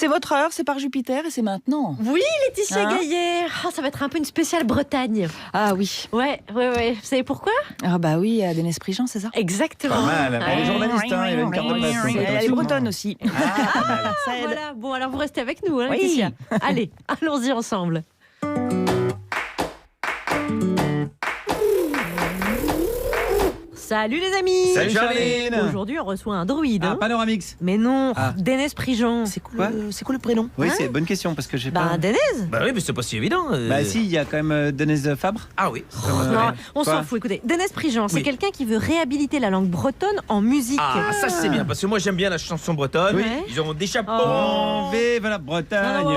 C'est votre heure, c'est par Jupiter et c'est maintenant. Oui, Laetitia Gaillet. Ça va être un peu une spéciale Bretagne. Ah oui. Ouais. Vous savez pourquoi? Ah bah oui, Denis Prigent, c'est ça? Exactement. Pas mal. Elle est journaliste, il y a une carte de presse. Elle est bretonne aussi. Ça aide. Voilà. Bon, alors vous restez avec nous, hein, Laetitia. Allez, allons-y ensemble. Salut les amis. Salut Charline. Aujourd'hui on reçoit un druide. Panoramix. Mais non, Denis Prigent. C'est quoi le prénom? Oui, c'est une bonne question parce que j'ai pas. Denis. Bah oui, mais c'est pas si évident. Bah si, il y a quand même Denise Fabre. Ah oui. Non, on s'en fout. Écoutez, Denis Prigent, c'est quelqu'un qui veut réhabiliter la langue bretonne en musique. Ah, ça c'est bien, parce que moi j'aime bien la chanson bretonne. Oui. Ils ont des chapeaux. Vive la Bretagne. Non,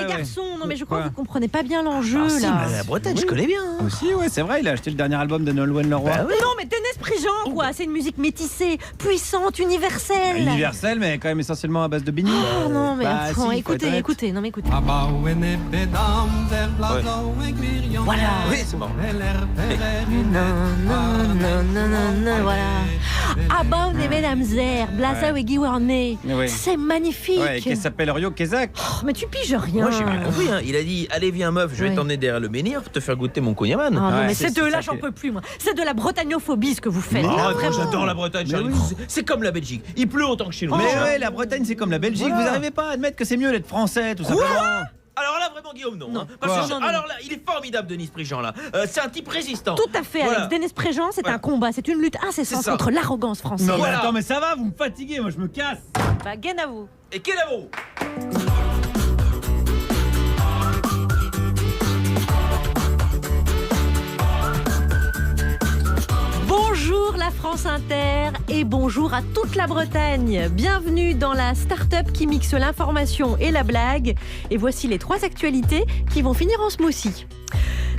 les garçons, non mais je crois que vous comprenez pas bien l'enjeu Si, là. mais la Bretagne, je connais bien. Aussi, ouais, c'est vrai, il a acheté le dernier album de Nolwenn Leroy. Bah oui. Non mais Denis Prigent, quoi, c'est une musique métissée, puissante, universelle. Universel, mais quand même essentiellement à base de bini. Oh non mais Bah, enfin, si, faut être honnête. écoutez. Voilà. Oui, c'est marrant. Non, voilà. Abon et mesdames Zer, Blaza et Guiwarné. Oui. C'est magnifique. Ouais, qui s'appelle Rio Kezak. Oh, mais tu piges rien. Moi j'ai bien compris, hein. Il a dit allez viens meuf, je vais Ouais. t'emmener derrière le menhir pour te faire goûter mon cognaman. Ah non, Ouais, mais c'est ces deux-là, ça j'en qui- peux plus, moi. C'est de la bretagnophobie, ce que vous faites. Mais là, Moi vraiment. j'adore la Bretagne, Charlie. oui. C'est comme la Belgique. Il pleut autant que chez nous. Mais déjà. ouais, la Bretagne, c'est comme la Belgique. Voilà. Vous n'arrivez pas à admettre que c'est mieux d'être français, tout simplement. Alors là vraiment Guillaume non. Non. Hein. Parce Quoi que Non. alors là il est formidable Denis Prigent là. C'est un type résistant. Tout à fait, Voilà. Alex. Denis Prigent, c'est un combat, c'est une lutte incessante C'est ça. contre l'arrogance française. Non, mais Voilà. attends, mais ça va, vous me fatiguez, moi je me casse. Bah, gain à vous. Et quel amour. Bonjour la France Inter et bonjour à toute la Bretagne. Bienvenue dans la start-up qui mixe l'information et la blague. Et voici les 3 actualités qui vont finir en smoothie.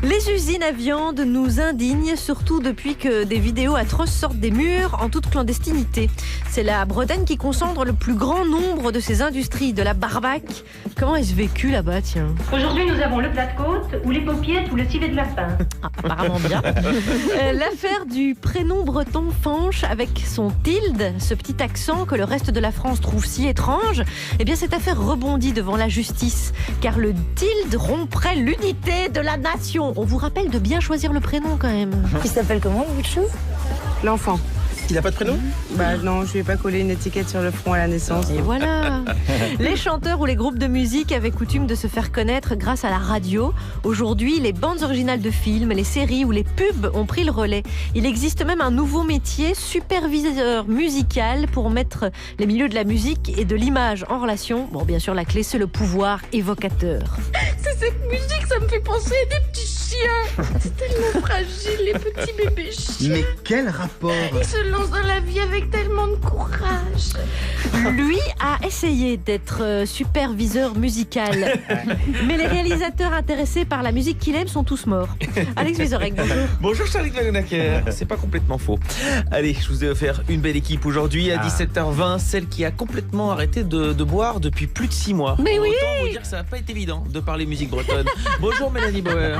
Les usines à viande nous indignent, surtout depuis que des vidéos atroces sortent des murs en toute clandestinité. C'est la Bretagne qui concentre le plus grand nombre de ces industries, de la barbaque. Comment est-ce vécu là-bas, tiens? Aujourd'hui, nous avons le plat de côte, ou les paupiètes, ou le civet de lapin. Apparemment bien. L'affaire du prénom breton Fanche avec son tilde, ce petit accent que le reste de la France trouve si étrange, eh bien cette affaire rebondit devant la justice, car le tilde romprait l'unité de la nation. On vous rappelle de bien choisir le prénom quand même. Il s'appelle comment, votre chou? L'enfant. Il a pas de prénom? Bah non, je lui ai pas collé une étiquette sur le front à la naissance. Et voilà. Les chanteurs ou les groupes de musique avaient coutume de se faire connaître grâce à la radio. Aujourd'hui, les bandes originales de films, les séries ou les pubs ont pris le relais. Il existe même un nouveau métier, superviseur musical, pour mettre les milieux de la musique et de l'image en relation. Bon, bien sûr, la clé, c'est le pouvoir évocateur. C'est cette musique, ça me fait penser à des petits chiens. C'est tellement fragile, les petits bébés chiens. Mais quel rapport? Ils se lancent dans la vie avec tellement de courage. Lui a essayé d'être superviseur musical. Mais les réalisateurs intéressés par la musique qu'il aime sont tous morts. Alex Vizorek, bonjour. Bonjour Charlie Wagnacker, c'est pas complètement faux. Allez, je vous ai offert une belle équipe aujourd'hui à 17h20, celle qui a complètement arrêté de boire depuis plus de 6 mois. Mais oui. Autant vous dire que ça n'a pas été évident de parler musique bretonne. Bonjour Mélanie Bauer.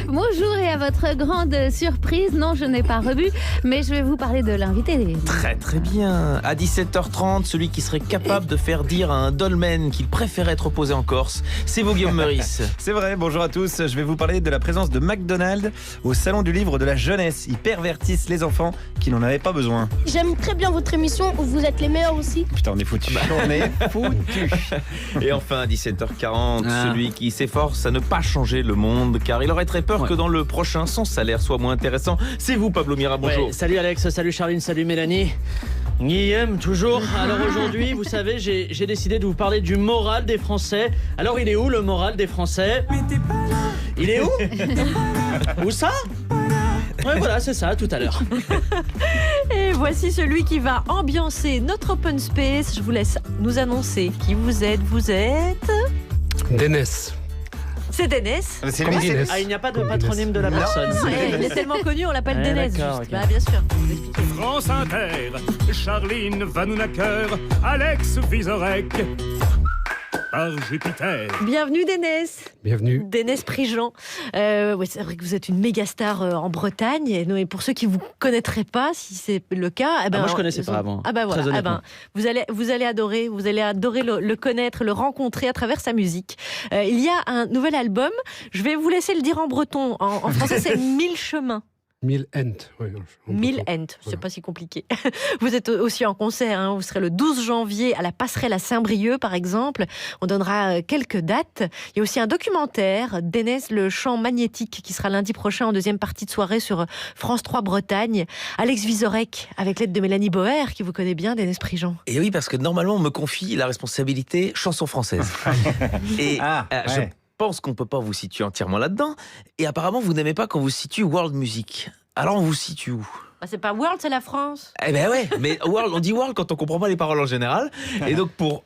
Bonjour et à votre grande surprise, non je n'ai pas rebu, mais je vais vous parler de l'invité. Très très bien. À 17h30, celui qui serait capable de faire dire à un dolmen qu'il préférait être reposé en Corse, c'est vous Guillaume Meurice. C'est vrai, bonjour à tous. Je vais vous parler de la présence de McDonald's au salon du livre de la jeunesse. Ils pervertissent les enfants qui n'en avaient pas besoin. J'aime très bien votre émission, vous êtes les meilleurs aussi. Putain, on est foutus. On est foutus. Et enfin à 17h40, celui qui s'efforce à ne pas changer le monde, car il aurait très peur que dans le prochain, son salaire soit moins intéressant. C'est vous Pablo Mira, bonjour. Ouais, salut Alex, salut Charline, salut Mélanie. Guillaume, toujours. Alors aujourd'hui, vous savez, j'ai décidé de vous parler du moral des Français. Alors il est où le moral des Français? Mais t'es pas là. Il est où? Où ça? Ouais, voilà, c'est ça, tout à l'heure. Et voici celui qui va ambiancer notre open space. Je vous laisse nous annoncer qui vous êtes. Vous êtes... Denis. C'est Denis. C'est Comme lui, Guinness. Ah, il n'y a pas de patronyme de la personne. Il est tellement connu, on l'appelle Ouais, Denis. d'accord, Juste. ok. Bah, bien sûr. Vous expliquez. France Inter, Charline Vanhoenacker, Alex Vizorek. par Jupiter. Bienvenue Dénès. Bienvenue. Dénès Prigent. Ouais, c'est vrai que vous êtes une méga star en Bretagne. Et pour ceux qui ne vous connaîtraient pas, si c'est le cas... moi je ne connaissais pas avant. Ah bah voilà. Très honnêtement. Vous allez adorer. Vous allez adorer le connaître, le rencontrer à travers sa musique. Il y a un nouvel album. Je vais vous laisser le dire en breton. En français, c'est 1000 chemins. 1000 Ent. Oui, 1000 Ent, c'est pas si compliqué. Vous êtes aussi en concert, hein. Vous serez le 12 janvier à la Passerelle à Saint-Brieuc, par exemple. On donnera quelques dates. Il y a aussi un documentaire, Dénès, le chant magnétique, qui sera lundi prochain en deuxième partie de soirée sur France 3 Bretagne. Alex Vizorek, avec l'aide de Mélanie Boer, qui vous connaît bien, Dénès Prigent. Et oui, parce que normalement, on me confie la responsabilité chanson française. Et je pense qu'on ne peut pas vous situer entièrement là-dedans. Et apparemment, vous n'aimez pas qu'on vous situe world music. Alors, on vous situe où ? C'est pas World, c'est la France. Eh ben ouais, mais world, on dit world quand on comprend pas les paroles en général. Et donc, pour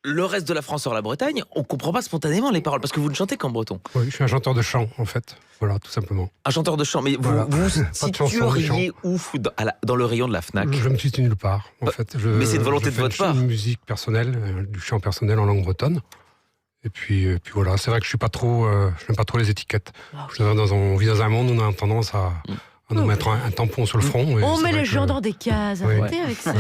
le reste de la France hors la Bretagne, on comprend pas spontanément les paroles, parce que vous ne chantez qu'en breton. Oui, je suis un chanteur de chant, en fait. Voilà, tout simplement. Un chanteur de chant, mais Voilà. vous Pas de chanson, situeriez où dans le rayon de la FNAC ? Je me situe nulle part, en fait. Mais c'est une volonté de je fais votre part. une musique personnelle, du chant personnel en langue bretonne. Et puis voilà, c'est vrai que je n'aime pas trop les étiquettes. On vit dans un monde où on a tendance à nous mettre un tampon sur le front. On met les gens dans des cases, arrêtez avec ça.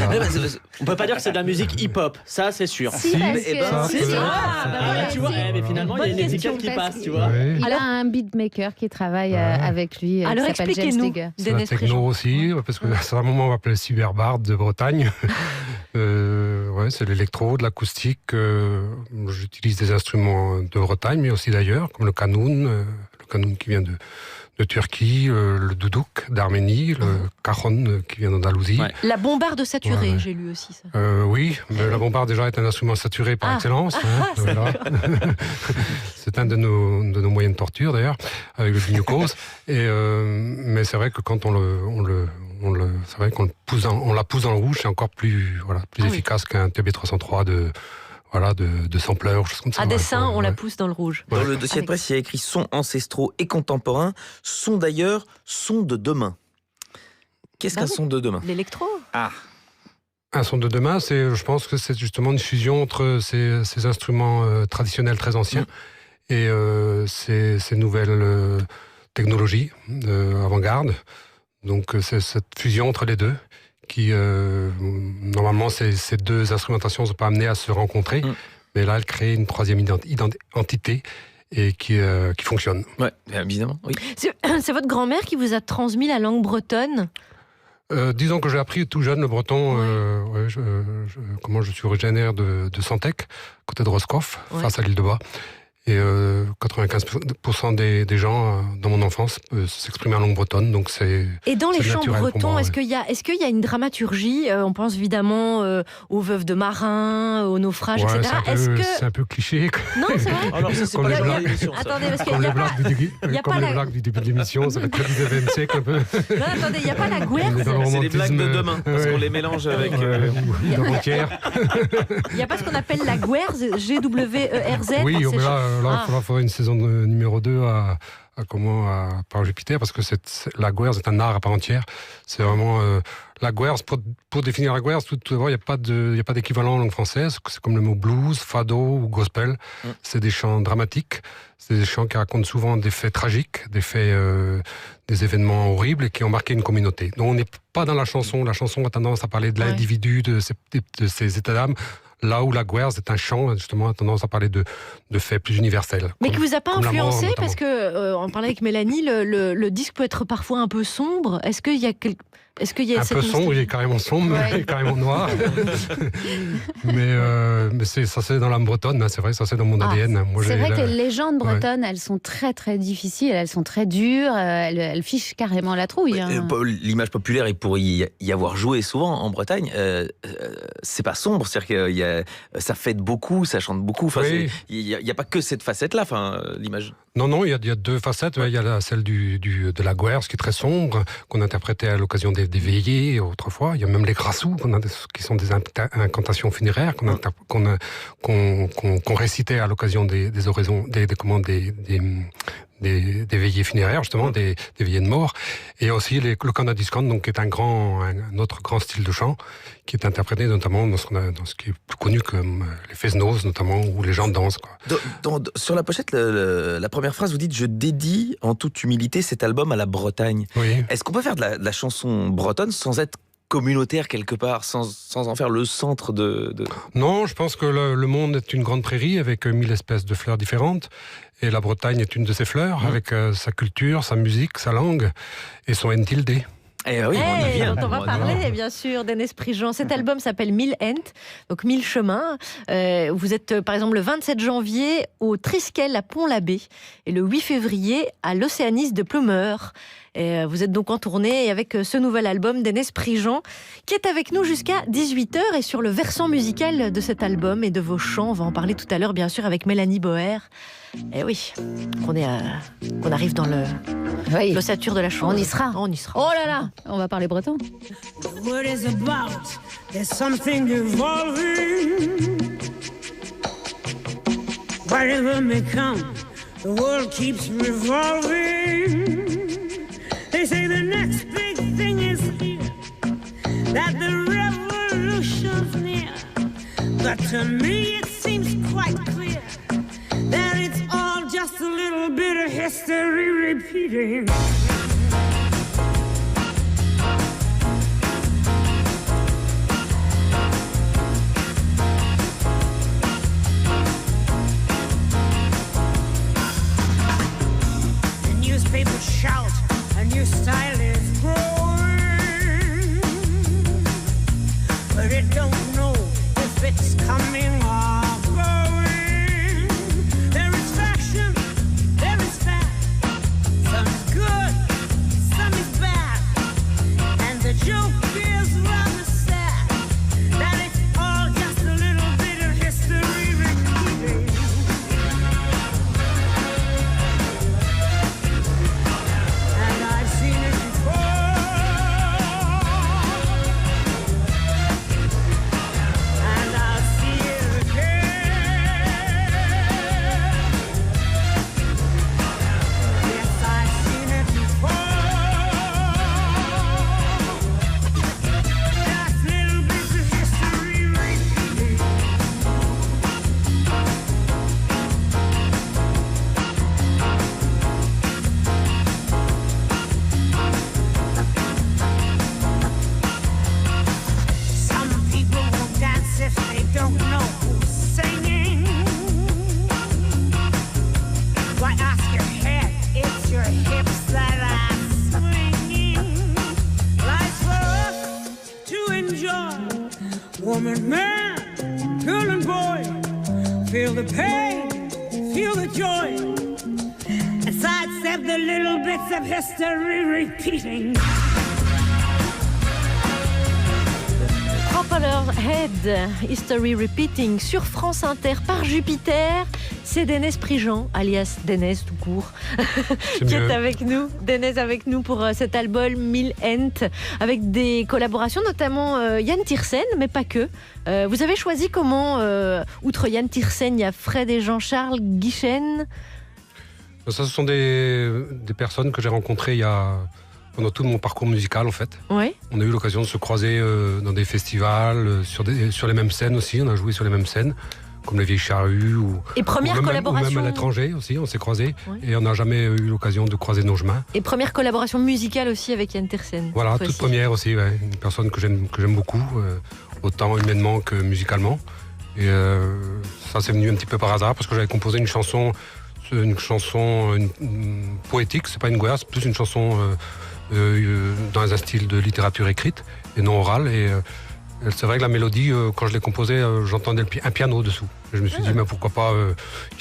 On peut pas dire que c'est de la musique hip-hop, ça c'est sûr. Si, parce que... tu vois, mais finalement il y a une étiquette qui passe, tu vois. Il a un beatmaker qui travaille avec lui, qui Alors s'appelle James Digger. C'est la techno aussi, parce que c'est un moment on va appeler le cyberbard de Bretagne. C'est l'électro, de l'acoustique. J'utilise des instruments de Bretagne, mais aussi d'ailleurs, comme le kanoun qui vient de Turquie, le doudouk d'Arménie, le cajon qui vient d'Andalousie. Ouais. La bombarde saturée, j'ai lu aussi ça. Oui, mais la bombarde déjà est un instrument saturé par excellence. Voilà. C'est un de nos moyens de torture d'ailleurs, avec le glucose. Mais c'est vrai que quand c'est vrai qu'on la pousse dans le rouge, c'est encore plus efficace qu'un TB303 de sampleurs, choses comme ça. À dessin, on la pousse dans le rouge. Dans le dossier de presse, il y a écrit sons ancestraux et contemporains, sons d'ailleurs, sons de demain. Qu'est-ce qu'un son de demain ? L'électro. Un son de demain, je pense que c'est justement une fusion entre ces instruments traditionnels très anciens et ces nouvelles technologies avant-garde. Donc c'est cette fusion entre les deux qui, normalement, ces deux instrumentations ne sont pas amenées à se rencontrer, mais là, elles créent une troisième entité et qui fonctionne. Oui, évidemment. Oui. C'est votre grand-mère qui vous a transmis la langue bretonne ? Disons que j'ai appris tout jeune le breton. Je suis originaire de Santec, côté de Roscoff, face à l'île de Bas. Et 95% des gens dans mon enfance s'exprimaient en langue bretonne, donc c'est. Et dans les chants bretons, est-ce qu'il y a une dramaturgie ? On pense évidemment aux veuves de marins, aux naufrages, etc. C'est un peu cliché. Non, c'est vrai. Alors ça, c'est pas la blague de l'émission. Attendez, parce qu'il comme n'y a les blagues du début de l'émission, ça va être très 19e siècle un peu. Non, attendez, il n'y a pas la guerre. C'est les blagues de demain, parce qu'on les mélange avec. Il n'y a pas ce qu'on appelle la guerze, G-W-E-R-Z. Oui, mais là, il faudrait une saison numéro 2 par Jupiter, parce que la guerre, c'est un art à part entière. C'est vraiment la guerre. Pour définir la guerre, tout d'abord, il n'y a pas d'équivalent en langue française. C'est comme le mot blues, fado ou gospel. C'est des chants dramatiques. C'est des chants qui racontent souvent des faits tragiques, des événements horribles et qui ont marqué une communauté. Donc on n'est pas dans la chanson. La chanson a tendance à parler de l'individu, de ses états d'âme. Là où la guerre, c'est un chant, justement, a tendance à parler de faits plus universels. Mais qui vous a pas influencé, parce que, on parlait avec Mélanie, le disque peut être parfois un peu sombre. Est-ce qu'il y a un peu sombre, il est carrément sombre, il est carrément noir. mais ça c'est dans l'âme bretonne, c'est vrai, ça c'est dans mon ADN. C'est vrai que les légendes bretonnes, elles sont très très difficiles, elles sont très dures, elles fichent carrément la trouille. L'image populaire, il pourrait y avoir joué souvent en Bretagne. C'est pas sombre, c'est-à-dire que ça fête beaucoup, ça chante beaucoup. Enfin, il n'y a pas que cette facette-là, l'image. Non, il y a deux facettes. Il y a celle de la guerre, ce qui est très sombre, qu'on interprétait à l'occasion des veillées autrefois. Il y a même les grassous, qui sont des incantations funéraires qu'on récitait à l'occasion des oraisons, des veillées funéraires, justement, des veillées de mort. Et aussi le canna discount, donc, qui est un autre grand style de chant, qui est interprété notamment dans ce qui est plus connu comme les fest-noz, notamment, où les gens dansent, quoi. Sur la pochette, la première phrase, vous dites « Je dédie en toute humilité cet album à la Bretagne ». Oui. Est-ce qu'on peut faire de la chanson bretonne sans être communautaire quelque part, sans en faire le centre de... Non, je pense que le monde est une grande prairie avec 1000 espèces de fleurs différentes. Et la Bretagne est une de ces fleurs, avec sa culture, sa musique, sa langue et son N-tilde. Eh oui, on y vient. Dont on va parler, bien sûr, d'Enès Prigent. Cet album s'appelle 1000 Ent, donc 1000 chemins. Vous êtes, par exemple, le 27 janvier au Triskel à Pont-l'Abbé et le 8 février à l'Océanis de Plumeur. Et vous êtes donc en tournée avec ce nouvel album d'Enès Prigent qui est avec nous jusqu'à 18h. Et sur le versant musical de cet album et de vos chants, on va en parler tout à l'heure, bien sûr, avec Mélanie Boer. Et oui, qu'on arrive dans l'ossature de la chose. On y sera. On y sera. Oh là là, on va parler breton. What is about? There's something evolving. Whatever may come, the world keeps revolving. They say the next big thing is here, that the revolution's near. But to me it seems quite clear that it's all just a little bit of history repeating. The newspapers shout, a new style is growing, but it don't know if it's coming or going. There is faction, there is fact. Some is good, some is bad. And the joke is rather sad, that it's all just a little bit of history repeating. And I've seen it before, and I'll see it again. Yes, I've seen it before. Just little bits of history repeating. Some people won't dance if they don't know who's singing. Why ask your head? It's your hips that are swinging. Life's for us to enjoy. Woman, man, girl and boy, feel the pain, feel the joy, and sidestep the little bits of history repeating. Head, History Repeating sur France Inter par Jupiter. C'est Denès Prigent, alias Denès tout court, qui est avec nous. Denès avec nous pour cet album 1000 Ent, avec des collaborations, notamment Yann Tiersen, mais pas que. Vous avez choisi comment, outre Yann Tiersen, il y a Fred et Jean-Charles Guichen. Ça, ce sont des personnes que j'ai rencontrées pendant tout mon parcours musical, en fait. Ouais. On a eu l'occasion de se croiser dans des festivals, sur les mêmes scènes aussi. On a joué sur les mêmes scènes, comme les Vieilles Charrues. Et première collaboration. Ou même à l'étranger aussi, on s'est croisés. Ouais. Et on n'a jamais eu l'occasion de croiser nos chemins. Et première collaboration musicale aussi avec Yann Tiersen. Voilà, toute première aussi, ouais. Une personne que j'aime beaucoup, autant humainement que musicalement. Et ça, c'est venu un petit peu par hasard, parce que j'avais composé une chanson poétique. C'est pas une guerre, c'est plus une chanson dans un style de littérature écrite et non orale. Et c'est vrai que la mélodie, quand je l'ai composée, j'entendais un piano dessous. Et je me suis dit, mais pourquoi pas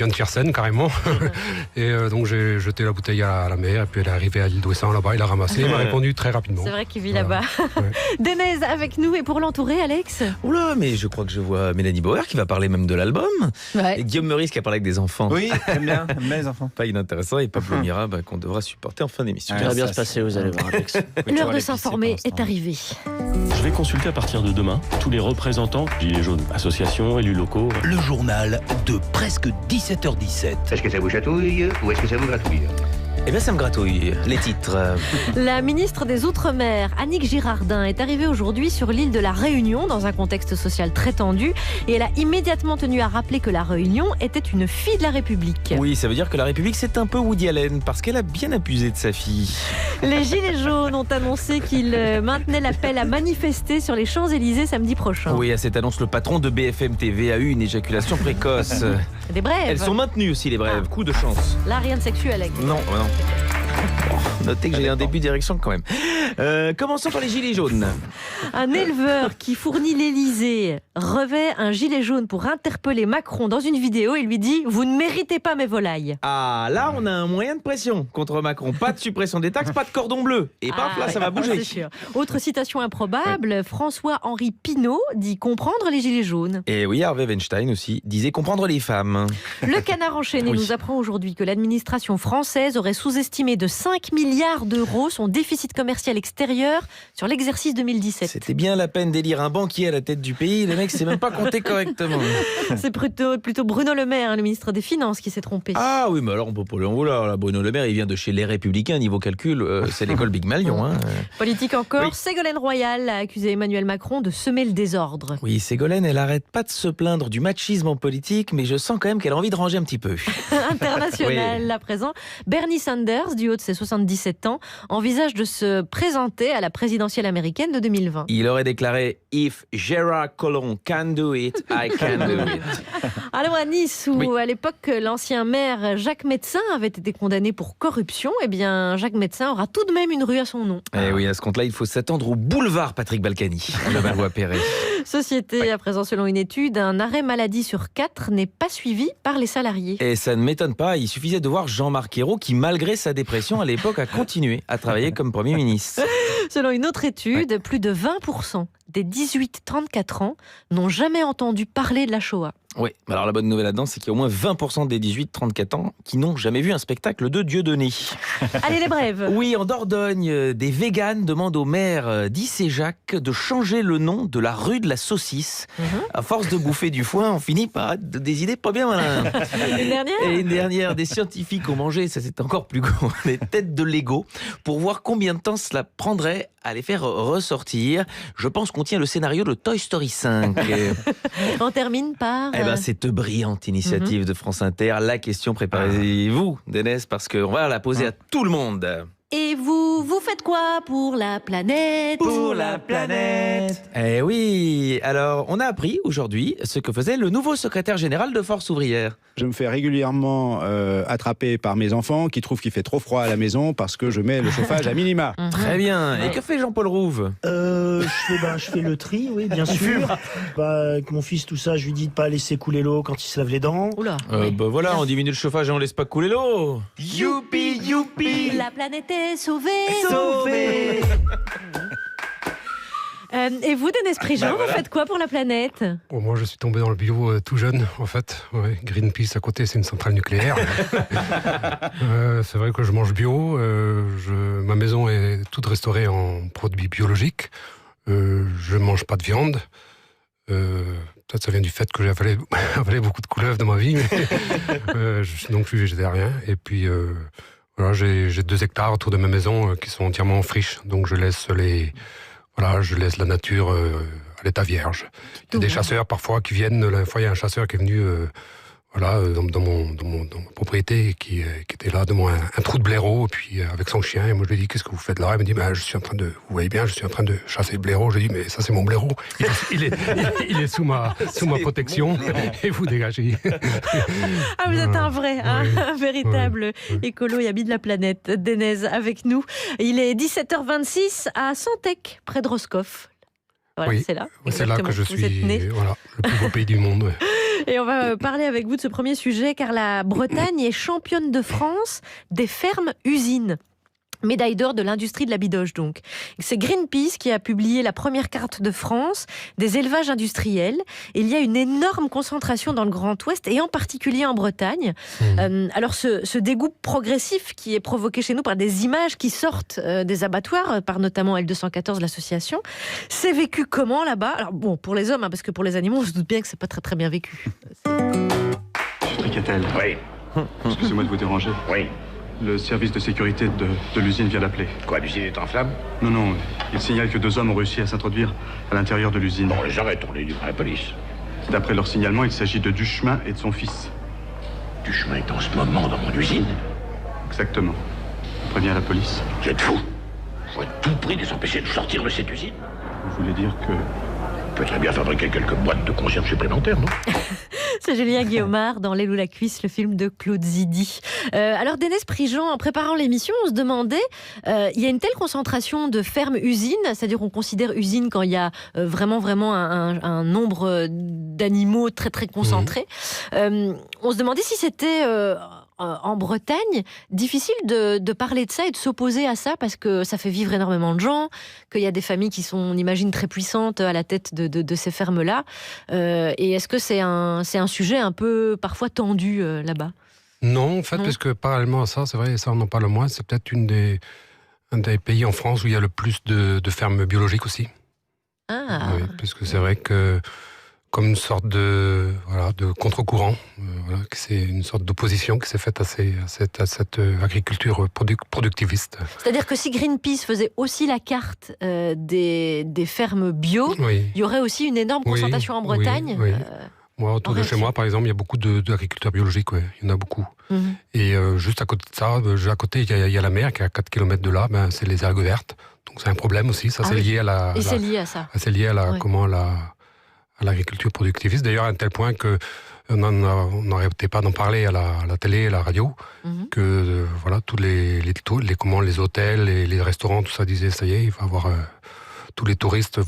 Yann Tiersen, carrément. Et donc j'ai jeté la bouteille à la mer, et puis elle est arrivée à l'île d'Ouessant, là-bas, il a ramassé, il m'a répondu très rapidement. C'est vrai qu'il vit là-bas. Ouais. Denès avec nous, et pour l'entourer, Alex. Oula, mais je crois que je vois Mélanie Bauer qui va parler même de l'album. Ouais. Et Guillaume Meurice qui a parlé avec des enfants. Oui, j'aime bien les enfants. Pas inintéressant, et Pablo Mira qu'on devra supporter en fin d'émission. Ça va bien se passer, vous allez voir, Alex. L'heure de s'informer est arrivée. Je vais consulter à partir de demain tous les représentants, Gilets jaunes, associations, élus locaux. Le journal journal de presque 17h17. Est-ce que ça vous chatouille ou est-ce que ça vous gratouille? Eh bien, ça me gratouille. Les titres. La ministre des Outre-mer, Annick Girardin, est arrivée aujourd'hui sur l'île de la Réunion dans un contexte social très tendu et elle a immédiatement tenu à rappeler que la Réunion était une fille de la République. Oui, ça veut dire que la République, c'est un peu Woody Allen parce qu'elle a bien abusé de sa fille. Les Gilets jaunes ont annoncé qu'ils maintenaient l'appel à manifester sur les Champs-Élysées samedi prochain. Oui, à cette annonce, le patron de BFM TV a eu une éjaculation précoce. Des brèves. Elles sont maintenues aussi, les brèves. Coup de chance. Là, rien de sexuel avec. Non, non. Bon, notez que j'ai un début d'érection quand même. Commençons par les gilets jaunes. Un éleveur qui fournit l'Élysée revêt un gilet jaune pour interpeller Macron dans une vidéo et lui dit « Vous ne méritez pas mes volailles ». Ah, là, on a un moyen de pression contre Macron. Pas de suppression des taxes, pas de cordon bleu. Et paf, là, ça va bouger. C'est sûr. Autre citation improbable, François-Henri Pinault dit comprendre les gilets jaunes. Et oui, Harvey Weinstein aussi disait comprendre les femmes. Le Canard enchaîné nous apprend aujourd'hui que l'administration française aurait sous-estimé de 5 milliards d'euros son déficit commercial extérieur sur l'exercice 2017. C'était bien la peine d'élire un banquier à la tête du pays. Le mec sait même pas compter correctement. C'est plutôt Bruno Le Maire, le ministre des Finances, qui s'est trompé. Ah oui, mais alors on peut pas lui en vouloir. Là, Bruno Le Maire, il vient de chez Les Républicains. Niveau calcul, c'est l'école Big Malion. Hein. Politique encore, Ségolène Royal a accusé Emmanuel Macron de semer le désordre. Oui, Ségolène, elle arrête pas de se plaindre du machisme en politique, mais je sens quand même qu'elle a envie de ranger un petit peu. International, à présent, Bernie Sanders, du haut de ses 77 ans, envisage de se présenter à la présidentielle américaine de 2020. Il aurait déclaré « If Gérard Collomb can do it, I can do it ». Alors à Nice, où à l'époque l'ancien maire Jacques Médecin avait été condamné pour corruption, eh bien Jacques Médecin aura tout de même une rue à son nom. Eh oui, à ce compte-là, il faut s'attendre au boulevard Patrick Balkany, le Valois-Perret. Société, à présent selon une étude, un arrêt maladie sur 4 n'est pas suivi par les salariés. Et ça ne m'étonne pas, il suffisait de voir Jean-Marc Ayrault qui, malgré sa dépression à l'époque, a continué à travailler comme Premier ministre. Selon une autre étude, plus de 20% des 18-34 ans n'ont jamais entendu parler de la Shoah. Oui, alors la bonne nouvelle là-dedans, c'est qu'il y a au moins 20% des 18-34 ans qui n'ont jamais vu un spectacle de Dieudonné. Allez, les brèves. Oui, en Dordogne, des véganes demandent au maire d'Issé-Jacques de changer le nom de la rue de la saucisse. À force de bouffer du foin, on finit par avoir des idées pas bien malins. Une dernière ? Et une dernière, des scientifiques ont mangé, ça c'est encore plus gros, des têtes de Lego pour voir combien de temps cela prendrait à les faire ressortir. Je pense qu'on tient le scénario de Toy Story 5. On termine par... Eh ben, cette brillante initiative de France Inter. La question, préparez-vous, Dénès, parce qu'on va la poser à tout le monde. Et vous faites quoi pour la planète ? Pour la planète. Eh oui, alors on a appris aujourd'hui ce que faisait le nouveau secrétaire général de Force ouvrière. Je me fais régulièrement attraper par mes enfants qui trouvent qu'il fait trop froid à la maison parce que je mets le chauffage à minima. Très bien. Et que fait Jean-Paul Rouve ? Je fais le tri, oui, bien sûr. Avec mon fils, tout ça, je lui dis de pas laisser couler l'eau quand il se lave les dents. Oula. Bah voilà, on diminue le chauffage et on laisse pas couler l'eau. Youpi, youpi. La planète est sauvée. Sauvée. Et vous, Dénès Prigent, vous faites quoi pour la planète ? Bon, moi, je suis tombé dans le bio tout jeune, en fait. Ouais, Greenpeace à côté, c'est une centrale nucléaire. C'est vrai que je mange bio. Ma maison est toute restaurée en produits biologiques. Je mange pas de viande. Peut-être ça vient du fait que j'ai avalé beaucoup de couleuvres dans ma vie. Donc, je suis végétarien. Et puis, voilà, j'ai 2 hectares autour de ma maison qui sont entièrement en friche. Donc, je laisse la nature à l'état vierge. Il y a des chasseurs parfois qui viennent. La fois, il y a un chasseur qui est venu dans ma propriété qui était là devant un trou de blaireau, et puis avec son chien. Et moi, je lui ai dit, qu'est-ce que vous faites là ? Il me dit, vous voyez bien, je suis en train de chasser le blaireau. Je lui ai dit, mais ça, c'est mon blaireau. Il est sous ma protection. Et vous dégagez. Ah, vous êtes un vrai, un véritable écolo et ami de la planète. Dénès avec nous. Il est 17h26 à Santec, près de Roscoff. Voilà, oui, c'est là. C'est là que je suis, le plus beau pays du monde. Ouais. Et on va parler avec vous de ce premier sujet, car la Bretagne est championne de France des fermes-usines. Médaille d'or de l'industrie de la bidoche, donc. C'est Greenpeace qui a publié la première carte de France des élevages industriels. Et il y a une énorme concentration dans le Grand Ouest, et en particulier en Bretagne. Alors, ce dégoût progressif qui est provoqué chez nous par des images qui sortent des abattoirs, par notamment L214, l'association, c'est vécu comment là-bas? Alors, bon, pour les hommes, parce que pour les animaux, on se doute bien que c'est pas très très bien vécu. Monsieur Tricatel. Oui. Excusez-moi de vous déranger. Oui. Le service de sécurité de l'usine vient d'appeler. Quoi, l'usine est en flammes? Non, il signale que 2 hommes ont réussi à s'introduire à l'intérieur de l'usine. Bon, les arrête, on les dit à la police. D'après leur signalement, il s'agit de Duchemin et de son fils. Duchemin est en ce moment dans mon usine? Exactement. On prévient la police. Vous êtes fou. Faut à tout prix les empêcher de sortir de cette usine. Vous voulez dire que... On peut très bien fabriquer quelques boîtes de conserve supplémentaires, non? C'est Julien Guillaumard dans L'aile ou la cuisse, le film de Claude Zidi. Alors, Dénès Prigent, en préparant l'émission, on se demandait, il y a une telle concentration de fermes-usines, c'est-à-dire on considère usine quand il y a vraiment un nombre d'animaux très très concentré. On se demandait si c'était... en Bretagne, difficile de parler de ça et de s'opposer à ça parce que ça fait vivre énormément de gens, qu'il y a des familles qui sont, on imagine, très puissantes à la tête de ces fermes-là. Et est-ce que c'est un sujet un peu parfois tendu là-bas? Non, en fait, parce que parallèlement à ça, c'est vrai, et ça on en parle moins, c'est peut-être un des pays en France où il y a le plus de fermes biologiques aussi. Ah. Oui, parce que c'est vrai que comme une sorte de contre-courant. Que c'est une sorte d'opposition qui s'est faite à cette agriculture productiviste. C'est-à-dire que si Greenpeace faisait aussi la carte des fermes bio, il y aurait aussi une énorme concentration en Bretagne. Oui. Moi, autour de chez moi, par exemple, il y a beaucoup d'agriculteurs biologiques. Il y en a beaucoup. Et juste à côté de ça, il y a la mer qui est à 4 km de là. C'est les algues vertes. Donc c'est un problème aussi. Ça, c'est lié à la... Et c'est lié à ça. C'est lié à l'agriculture productiviste, d'ailleurs à un tel point que on n'arrêtait pas d'en parler à la télé et à la radio, que tous les hôtels et les restaurants, tout ça disaient ça y est, il va y avoir tous les touristes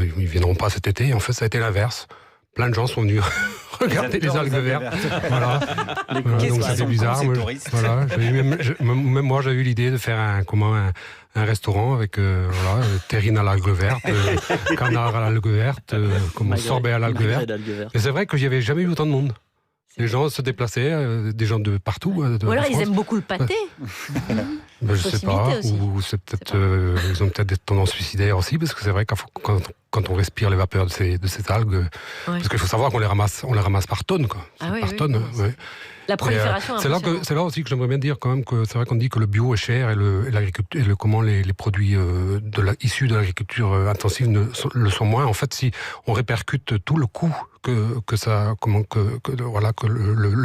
ils viendront pas cet été. En fait, ça a été l'inverse. Plein de gens sont venus regarder les algues vertes. Voilà. Donc c'était bizarre. Même moi, j'ai eu l'idée de faire un restaurant avec terrine à l'algue verte, canard à l'algue verte, sorbet à l'algue verte. Mais c'est vrai que j'y avais jamais eu autant de monde. Les gens se déplaçaient, des gens de partout. Ou alors ils aiment beaucoup le pâté. Je sais pas, ou c'est peut-être ils ont peut-être des tendances suicidaires aussi, parce que c'est vrai que quand on respire les vapeurs de ces algues, parce qu'il faut savoir qu'on les ramasse par tonnes, quoi. Par tonnes. La prolifération. C'est là aussi que j'aimerais bien dire quand même que c'est vrai qu'on dit que le bio est cher et comment les produits issus de l'agriculture intensive le sont moins. En fait, si on répercute tout le coût le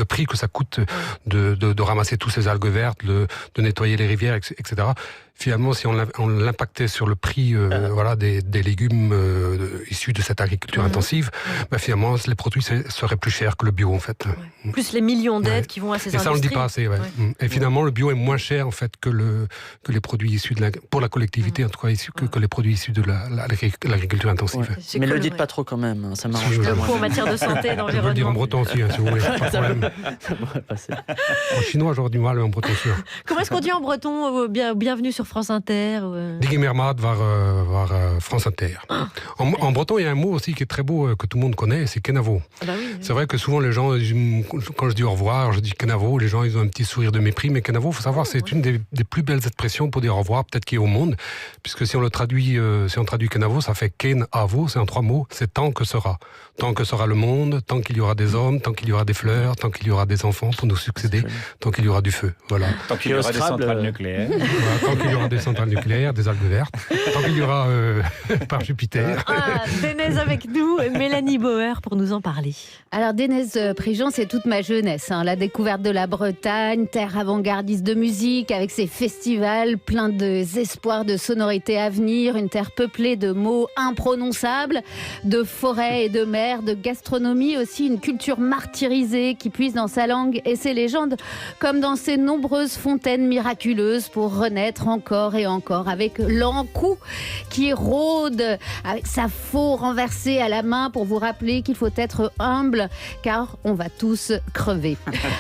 prix que ça coûte de ramasser tous ces algues vertes, de nettoyer les rivières, etc. Finalement, si on l'impactait sur le prix des légumes issus de cette agriculture intensive, finalement, les produits seraient plus chers que le bio, en fait. Plus les millions d'aides qui vont à ces industries. Et ça, on ne le dit pas assez. Et finalement, le bio est moins cher, en fait, que les produits issus pour la collectivité, en tout cas, que les produits issus de l'agriculture intensive. Mais ne le dites pas trop quand même, ça m'arrange. Le coût en matière de santé, d'environnement. Je peux le dire en breton aussi, si vous voulez, pas de problème. En chinois, j'aurais du mal, en breton sûr. Comment est-ce qu'on dit en breton bienvenue sur France Inter Digimermad var France Inter. En breton, il y a un mot aussi qui est très beau, que tout le monde connaît, c'est Kenavo. C'est vrai que souvent les gens, quand je dis au revoir, je dis Kenavo, les gens ils ont un petit sourire de mépris, mais Kenavo, il faut savoir, c'est une des plus belles expressions pour dire au revoir, peut-être qu'il y a au monde, puisque si on traduit Kenavo, ça fait Ken-avo, c'est en 3 mots, c'est tant que sera. Tant que sera le monde, tant qu'il y aura des hommes, tant qu'il y aura des fleurs, tant qu'il y aura des enfants pour nous succéder, tant qu'il y aura du feu. Voilà. Tant qu'il y aura des centrales nucléaires. Tant qu'il y aura des centrales nucléaires, des algues vertes, tant qu'il y aura par Jupiter. Dénès avec nous, Mélanie Bauer pour nous en parler. Alors Dénès Prigent, c'est toute ma jeunesse. La découverte de la Bretagne, terre avant-gardiste de musique, avec ses festivals pleins d'espoir de sonorités à venir, une terre peuplée de mots imprononçables, de forêts et de mers, de gastronomie aussi, une culture martyrisée qui puise dans sa langue et ses légendes, comme dans ses nombreuses fontaines miraculeuses pour renaître encore et encore, avec l'Ancou qui rôde avec sa faux renversée à la main pour vous rappeler qu'il faut être humble car on va tous crever.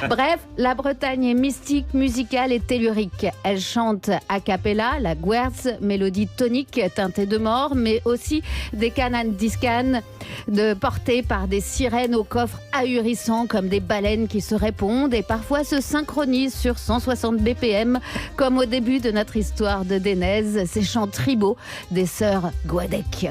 Bref, la Bretagne est mystique, musicale et tellurique. Elle chante a cappella, la guerz, mélodie tonique teintée de mort, mais aussi des canan discan portées par des sirènes au coffre ahurissant comme des baleines qui se répondent et parfois se synchronisent sur 160 BPM comme au début de notre histoire de Dénez, ces chants tribaux des sœurs Guadec.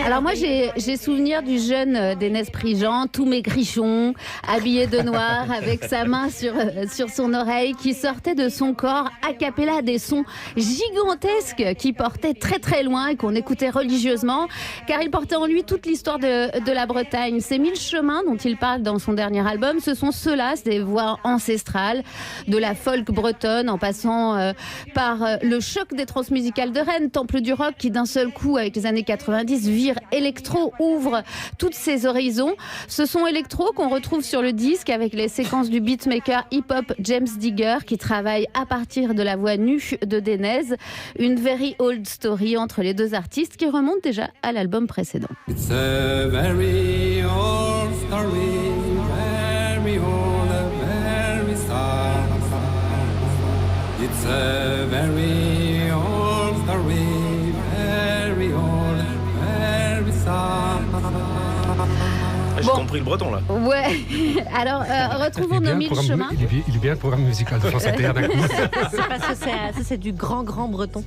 Alors moi j'ai souvenir du jeune Dénez Prigent, tout maigrichon, habillé de noir, avec sa main sur son oreille, qui sortait de son corps a cappella des sons gigantesques qui portaient très très loin et qu'on écoutait religieusement, car il portait en lui toute l'histoire de la Bretagne. Ces 1000 chemins dont il parle dans son dernier album, ce sont ceux-là, des voix ancestrales, de la folk bretonne en passant par le choc des transmusicales de Rennes, temple du rock qui d'un seul coup avec les années 90 vire électro, ouvre toutes ses horizons. Ce son électro qu'on retrouve sur le disque avec les séquences du beatmaker hip-hop James Digger qui travaille à partir de la voix nue de Dénez. Une very old story entre les deux artistes qui remonte déjà à l'album précédent. It's a very old story, very old, very sad. It's a very old story, very old, very sad. J'ai compris le breton là. Ouais, alors retrouvons nos 1000 chemins. Il est bien le programme musical de France Inter. C'est parce que ça c'est du grand breton.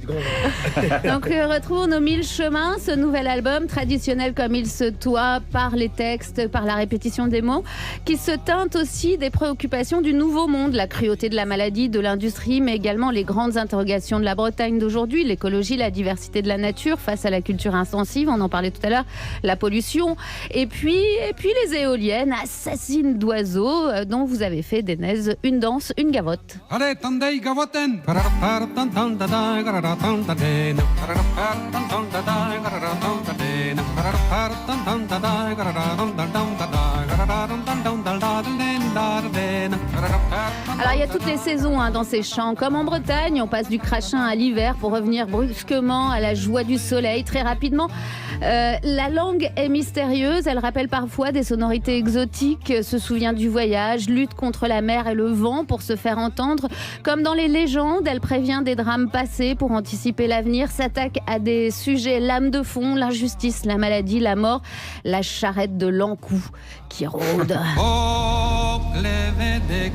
Donc retrouvons nos 1000 chemins, ce nouvel album traditionnel comme il se doit par les textes, par la répétition des mots, qui se teinte aussi des préoccupations du nouveau monde, la cruauté de la maladie, de l'industrie, mais également les grandes interrogations de la Bretagne d'aujourd'hui, l'écologie, la diversité de la nature face à la culture intensive, on en parlait tout à l'heure, la pollution, et puis les éoliennes assassines d'oiseaux dont vous avez fait, Dénez, une danse, une gavotte. Allez, tandei gavoten. Alors il y a toutes les saisons dans ces chants. Comme en Bretagne, on passe du crachin à l'hiver pour revenir brusquement à la joie du soleil très rapidement. La langue est mystérieuse, elle rappelle parfois des sonorités exotiques, se souvient du voyage, lutte contre la mer et le vent pour se faire entendre. Comme dans les légendes, elle prévient des drames passés pour anticiper l'avenir, s'attaque à des sujets lames de fond, l'injustice, la maladie, la mort, la charrette de l'Ancou qui rôde. Oh, pleve de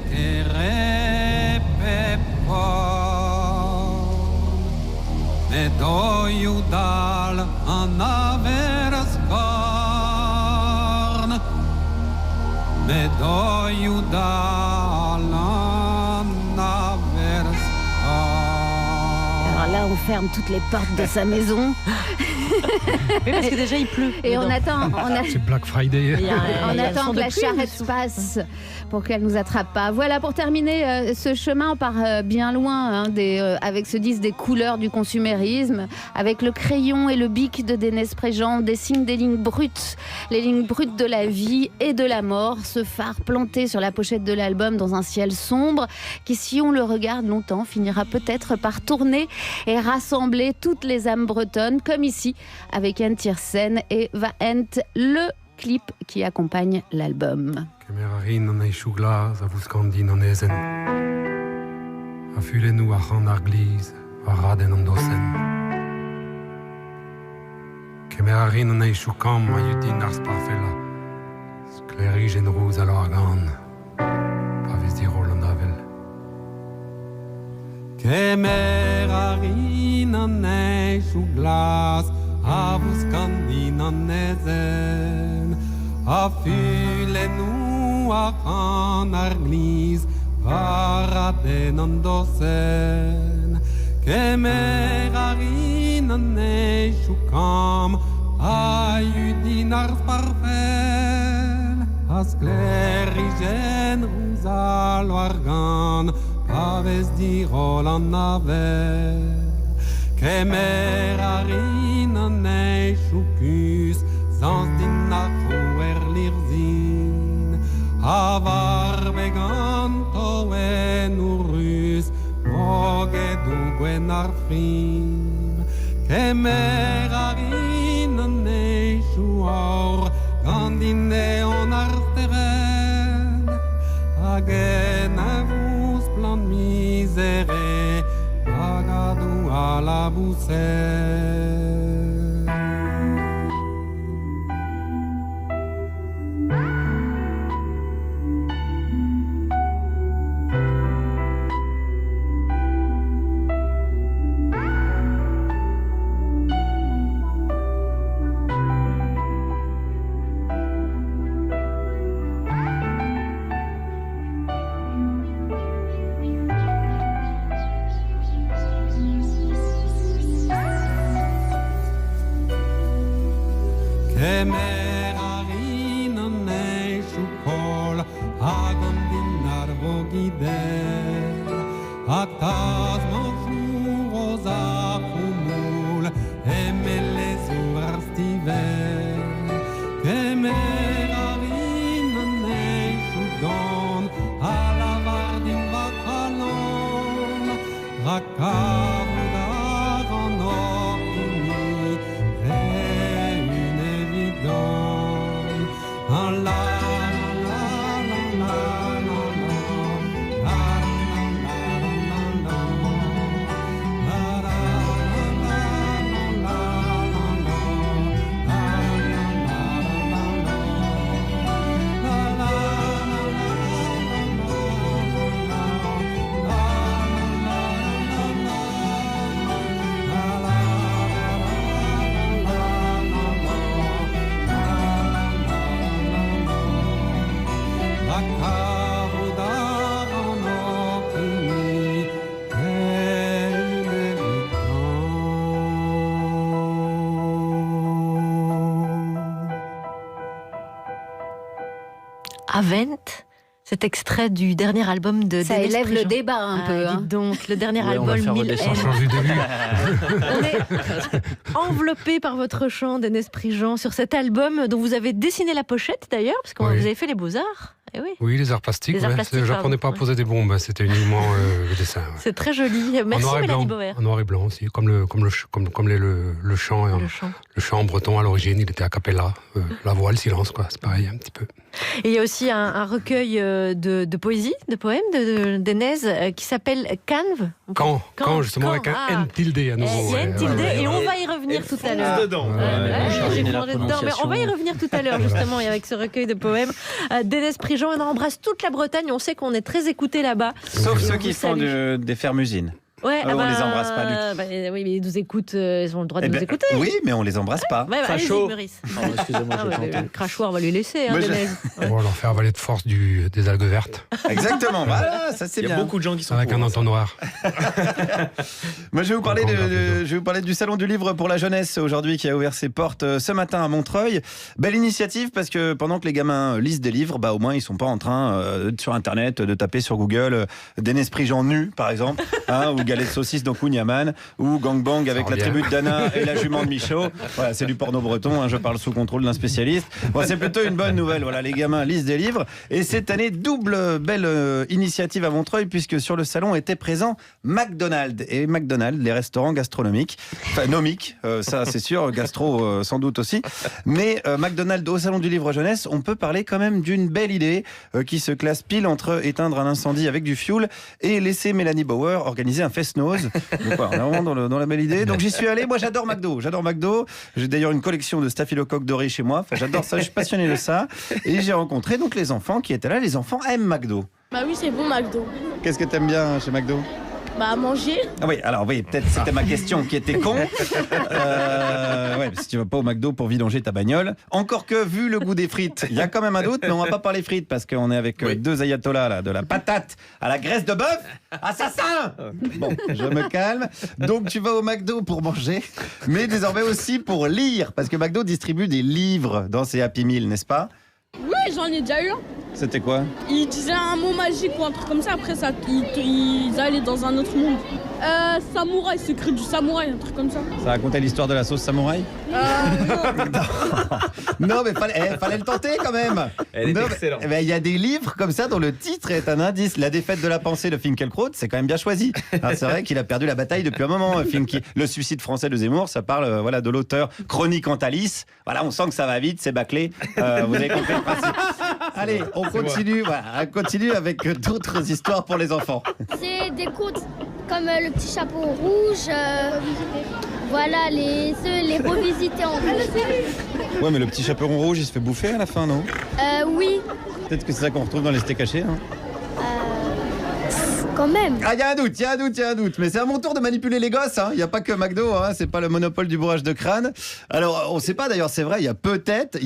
me doju dal an averskorn, me doju dal an averskorn. Alors là, on ferme toutes les portes de sa maison. Oui, parce que déjà il pleut. Et on attend. C'est Black Friday. On attend que la charrette passe pour qu'elle nous attrape pas. Voilà, pour terminer ce chemin, on part bien loin avec ce disque des couleurs du consumérisme, avec le crayon et le bic de Dénez Prigent, on dessine des lignes brutes, les lignes brutes de la vie et de la mort. Ce phare planté sur la pochette de l'album dans un ciel sombre, qui, si on le regarde longtemps, finira peut-être par tourner et rassembler toutes les âmes bretonnes, comme ici avec Anne Tiersen et Va Ent, le clip qui accompagne l'album. Kemerarin an eisuglas a vuskandin an ezen. A fulenu a c'han ar gliz, a raden an dosen. Kemerarin an eisugam a yudin ar sparfella. Sklerij en rouz al argan. Pa vez dirol an avel. Kemerarin an eisuglas a vuskandin an ezen. A fulenu a c'han ar gliz, a raden an dosen. Kemerarin an eisugam a yudin ar sparfel. A sklerij en rouz al argan, pa vez dirol an avel. Kemerarin an eisukus, zans din a c'houer a var beganto en urus, o dunque narfrim che merarin ne shuor gandine on arteren agen avus plan misere agadu à la bousselle. Avent, cet extrait du dernier album de Ça Dénès élève Prigent. le débat un peu. Dites donc, le dernier Ouais, on va album faire 1000 redescendre. N. Changer de lui. On est enveloppé par votre chant, Dénès Prigent, sur cet album dont vous avez dessiné la pochette d'ailleurs, parce que Oui. vous avez fait les beaux-arts. Eh oui. Oui, les arts plastiques. Les arts ouais. plastiques, J'apprenais pas à pardon. poser des bombes, c'était uniquement le dessin. Ouais. C'est très joli. Merci en noir et Mélanie blanc, Bauer. en noir et blanc aussi, comme le chant. Le chant. Le chant breton à l'origine, il était a cappella. La voix, le silence, quoi. C'est pareil un petit peu. Et il y a aussi un recueil de poésie, de poèmes de Dénès qui s'appelle Canve. Quand justement, avec un N tilde à nouveau. Il y a un tilde et on va y revenir tout à l'heure. dedans. J'ai plongé dedans, mais on va y revenir tout à l'heure justement, et avec ce recueil de poèmes. Dénès Prigent, on embrasse toute la Bretagne, on sait qu'on est très écoutés là-bas. Sauf Et ceux on qui vous font salue. des fermes-usines. Ouais, Eux, on les embrasse pas du tout. Oui, mais ils nous écoutent, ils ont le droit de Eh nous ben, écouter. oui, mais on les embrasse pas. Ouais, allez-y, Facho. Maurice. Pardon, excusez-moi, Ah, j'ai ouais, tenté. le crachoir, on va lui laisser, hein, Moi, je- Dénès. On va leur faire avaler de force des algues vertes. Exactement, voilà, ça c'est Il y bien. a beaucoup de gens qui sont Avec pour un ça. entonnoir. Moi, je vais vous parler Encore je vais vous parler du salon du livre pour la jeunesse aujourd'hui qui a ouvert ses portes ce matin à Montreuil. Belle initiative parce que pendant que les gamins lisent des livres, bah au moins ils sont pas en train sur internet de taper sur Google Dénès Prigent nu par exemple, hein, ou galette de saucisse dans Kouniaman, ou gangbang avec la revient. tribu de Dana et la jument de Michaud. Voilà, c'est du porno breton, hein, je parle sous contrôle d'un spécialiste. Bon, c'est plutôt une bonne nouvelle. Voilà, les gamins lisent des livres et cette année double belle initiative à Montreuil puisque sur le salon était présent McDonald's et McDonald's, les restaurants gastronomiques, enfin nomiques, ça c'est sûr, gastro sans doute aussi. Mais McDonald's au salon du livre jeunesse, on peut parler quand même d'une belle idée qui se classe pile entre éteindre un incendie avec du fioul et laisser Mélanie Bauer organiser un fest-noz. Donc voilà, on est vraiment dans la belle idée. Donc j'y suis allé. Moi j'adore McDo. J'ai d'ailleurs une collection de staphylocoques dorés chez moi. Enfin, j'adore ça. Je suis passionné de ça. Et j'ai rencontré donc les enfants qui étaient là. Les enfants aiment McDo. Bah oui, c'est bon, McDo. Qu'est-ce que t'aimes bien chez McDo? Bah manger. Ah oui, alors oui, peut-être c'était ma question qui était con. Ouais, si tu vas pas au McDo pour vidanger ta bagnole. Encore que, vu le goût des frites, il y a quand même un doute, mais on va pas parler frites parce qu'on est avec deux ayatollahs là, de la patate à la graisse de bœuf. Assassin! Bon, je me calme. Donc tu vas au McDo pour manger, mais désormais aussi pour lire, parce que McDo distribue des livres dans ses Happy Meal, n'est-ce pas? Oui, j'en ai déjà eu un. C'était quoi? Ils disaient un mot magique ou un truc comme ça, après ça, ils allaient dans un autre monde. Samouraï, c'est écrit du samouraï, un truc comme ça. Ça racontait l'histoire de la sauce samouraï? Non, mais fallait le tenter quand même. Elle est excellente. Il y a des livres comme ça dont le titre est un indice. La défaite de la pensée de Finkielkraut, c'est quand même bien choisi. C'est vrai qu'il a perdu la bataille depuis un moment, Finky. Le suicide français de Zemmour, ça parle de l'auteur. Chronique en Thalys. Voilà, on sent que ça va vite, c'est bâclé. Vous avez compris le principe. Allez, on continue avec d'autres histoires pour les enfants. C'est des contes comme le petit chapeau rouge. Voilà, les revisiter en rouge. Ouais, mais le petit chaperon rouge, il se fait bouffer à la fin, non? Oui. Peut-être que c'est ça qu'on retrouve dans les steaks hachés, hein? Quand même. Ah, il y a un doute. Mais c'est à mon tour de manipuler les gosses, hein. Il n'y a pas que McDo, hein. C'est pas le monopole du bourrage de crâne. Alors, on sait pas d'ailleurs, c'est vrai, il y a peut-être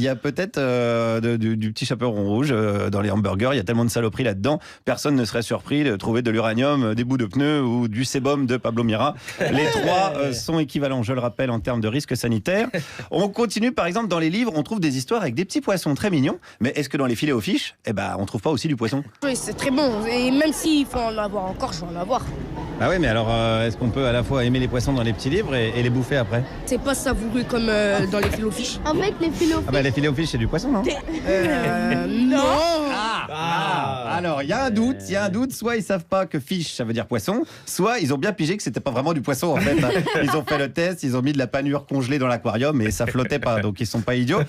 du petit chaperon rouge dans les hamburgers. Il y a tellement de saloperies là-dedans. Personne ne serait surpris de trouver de l'uranium, des bouts de pneus ou du sébum de Pablo Mira. Les trois sont équivalents, je le rappelle, en termes de risque sanitaire. On continue, par exemple, dans les livres, on trouve des histoires avec des petits poissons très mignons. Mais est-ce que dans les filets aux fiches, on trouve pas aussi du poisson? Oui, c'est très bon. Et même s'il faut en avoir encore, je vais en avoir. Ah oui, mais alors, est-ce qu'on peut à la fois aimer les poissons dans les petits livres et les bouffer après? C'est pas savoureux comme dans les filets aux fiches. En fait, les filets aux fiches. Ah bah les filets aux fiches, c'est du poisson, non? Non. Alors, il y a un doute. Soit ils savent pas que fiche, ça veut dire poisson, soit ils ont bien pigé que c'était pas vraiment du poisson, en fait. Ils ont fait le test, ils ont mis de la panure congelée dans l'aquarium et ça flottait pas, donc ils sont pas idiots.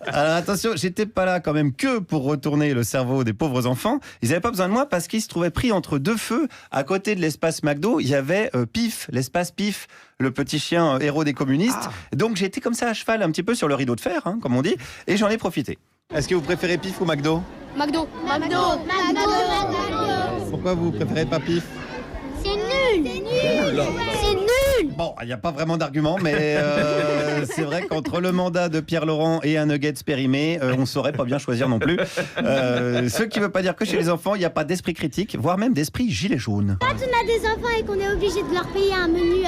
Alors attention, j'étais pas là quand même que pour retourner le cerveau des pauvres enfants. Ils avaient pas besoin de moi parce qu'ils se trouvaient pris entre deux feux. À côté de l'espace McDo, il y avait Pif, l'espace Pif, le petit chien héros des communistes. Donc j'ai été comme ça à cheval un petit peu sur le rideau de fer, hein, comme on dit, et j'en ai profité. Est-ce que vous préférez Pif ou McDo? McDo. Pourquoi vous préférez pas Pif? C'est nul. C'est nul. Bon, il n'y a pas vraiment d'argument, mais c'est vrai qu'entre le mandat de Pierre Laurent et un nuggets périmé, on ne saurait pas bien choisir non plus. Ce qui ne veut pas dire que chez les enfants, il n'y a pas d'esprit critique, voire même d'esprit gilet jaune. Quand on a des enfants et qu'on est obligé de leur payer un menu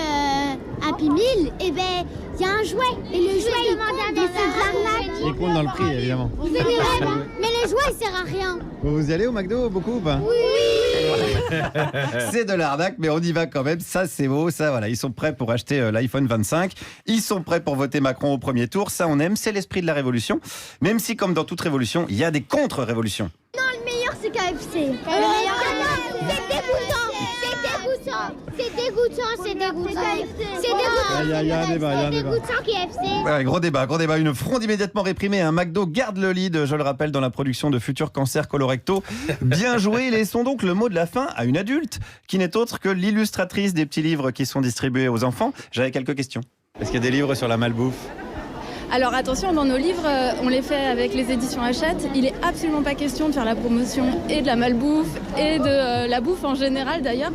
Happy Meal, il y a un jouet. Et le jouet, il compte dans l'arnaque. Il compte dans le prix, évidemment. Mais le jouet, il sert à rien. Vous y allez au McDo beaucoup ou pas? Oui. C'est de l'arnaque, mais on y va quand même. Ça, c'est beau. Ça, voilà. Ils sont prêts pour acheter l'iPhone 25. Ils sont prêts pour voter Macron au premier tour. Ça, on aime. C'est l'esprit de la révolution. Même si, comme dans toute révolution, il y a des contre-révolutions. Non, le meilleur, c'est KFC. Le meilleur, c'est dégoûtant. C'est dégoûtant. Il y a un débat. Dégoûtant KFC. Ouais, gros débat. Une fronde immédiatement réprimée. Un McDo garde le lead, je le rappelle, dans la production de futurs cancers colorectaux. Bien joué. Laissons donc le mot de la fin à une adulte, qui n'est autre que l'illustratrice des petits livres qui sont distribués aux enfants. J'avais quelques questions. Est-ce qu'il y a des livres sur la malbouffe? Alors attention, dans nos livres, on les fait avec les éditions Hachette. Il est absolument pas question de faire la promotion et de la malbouffe et de la bouffe en général d'ailleurs.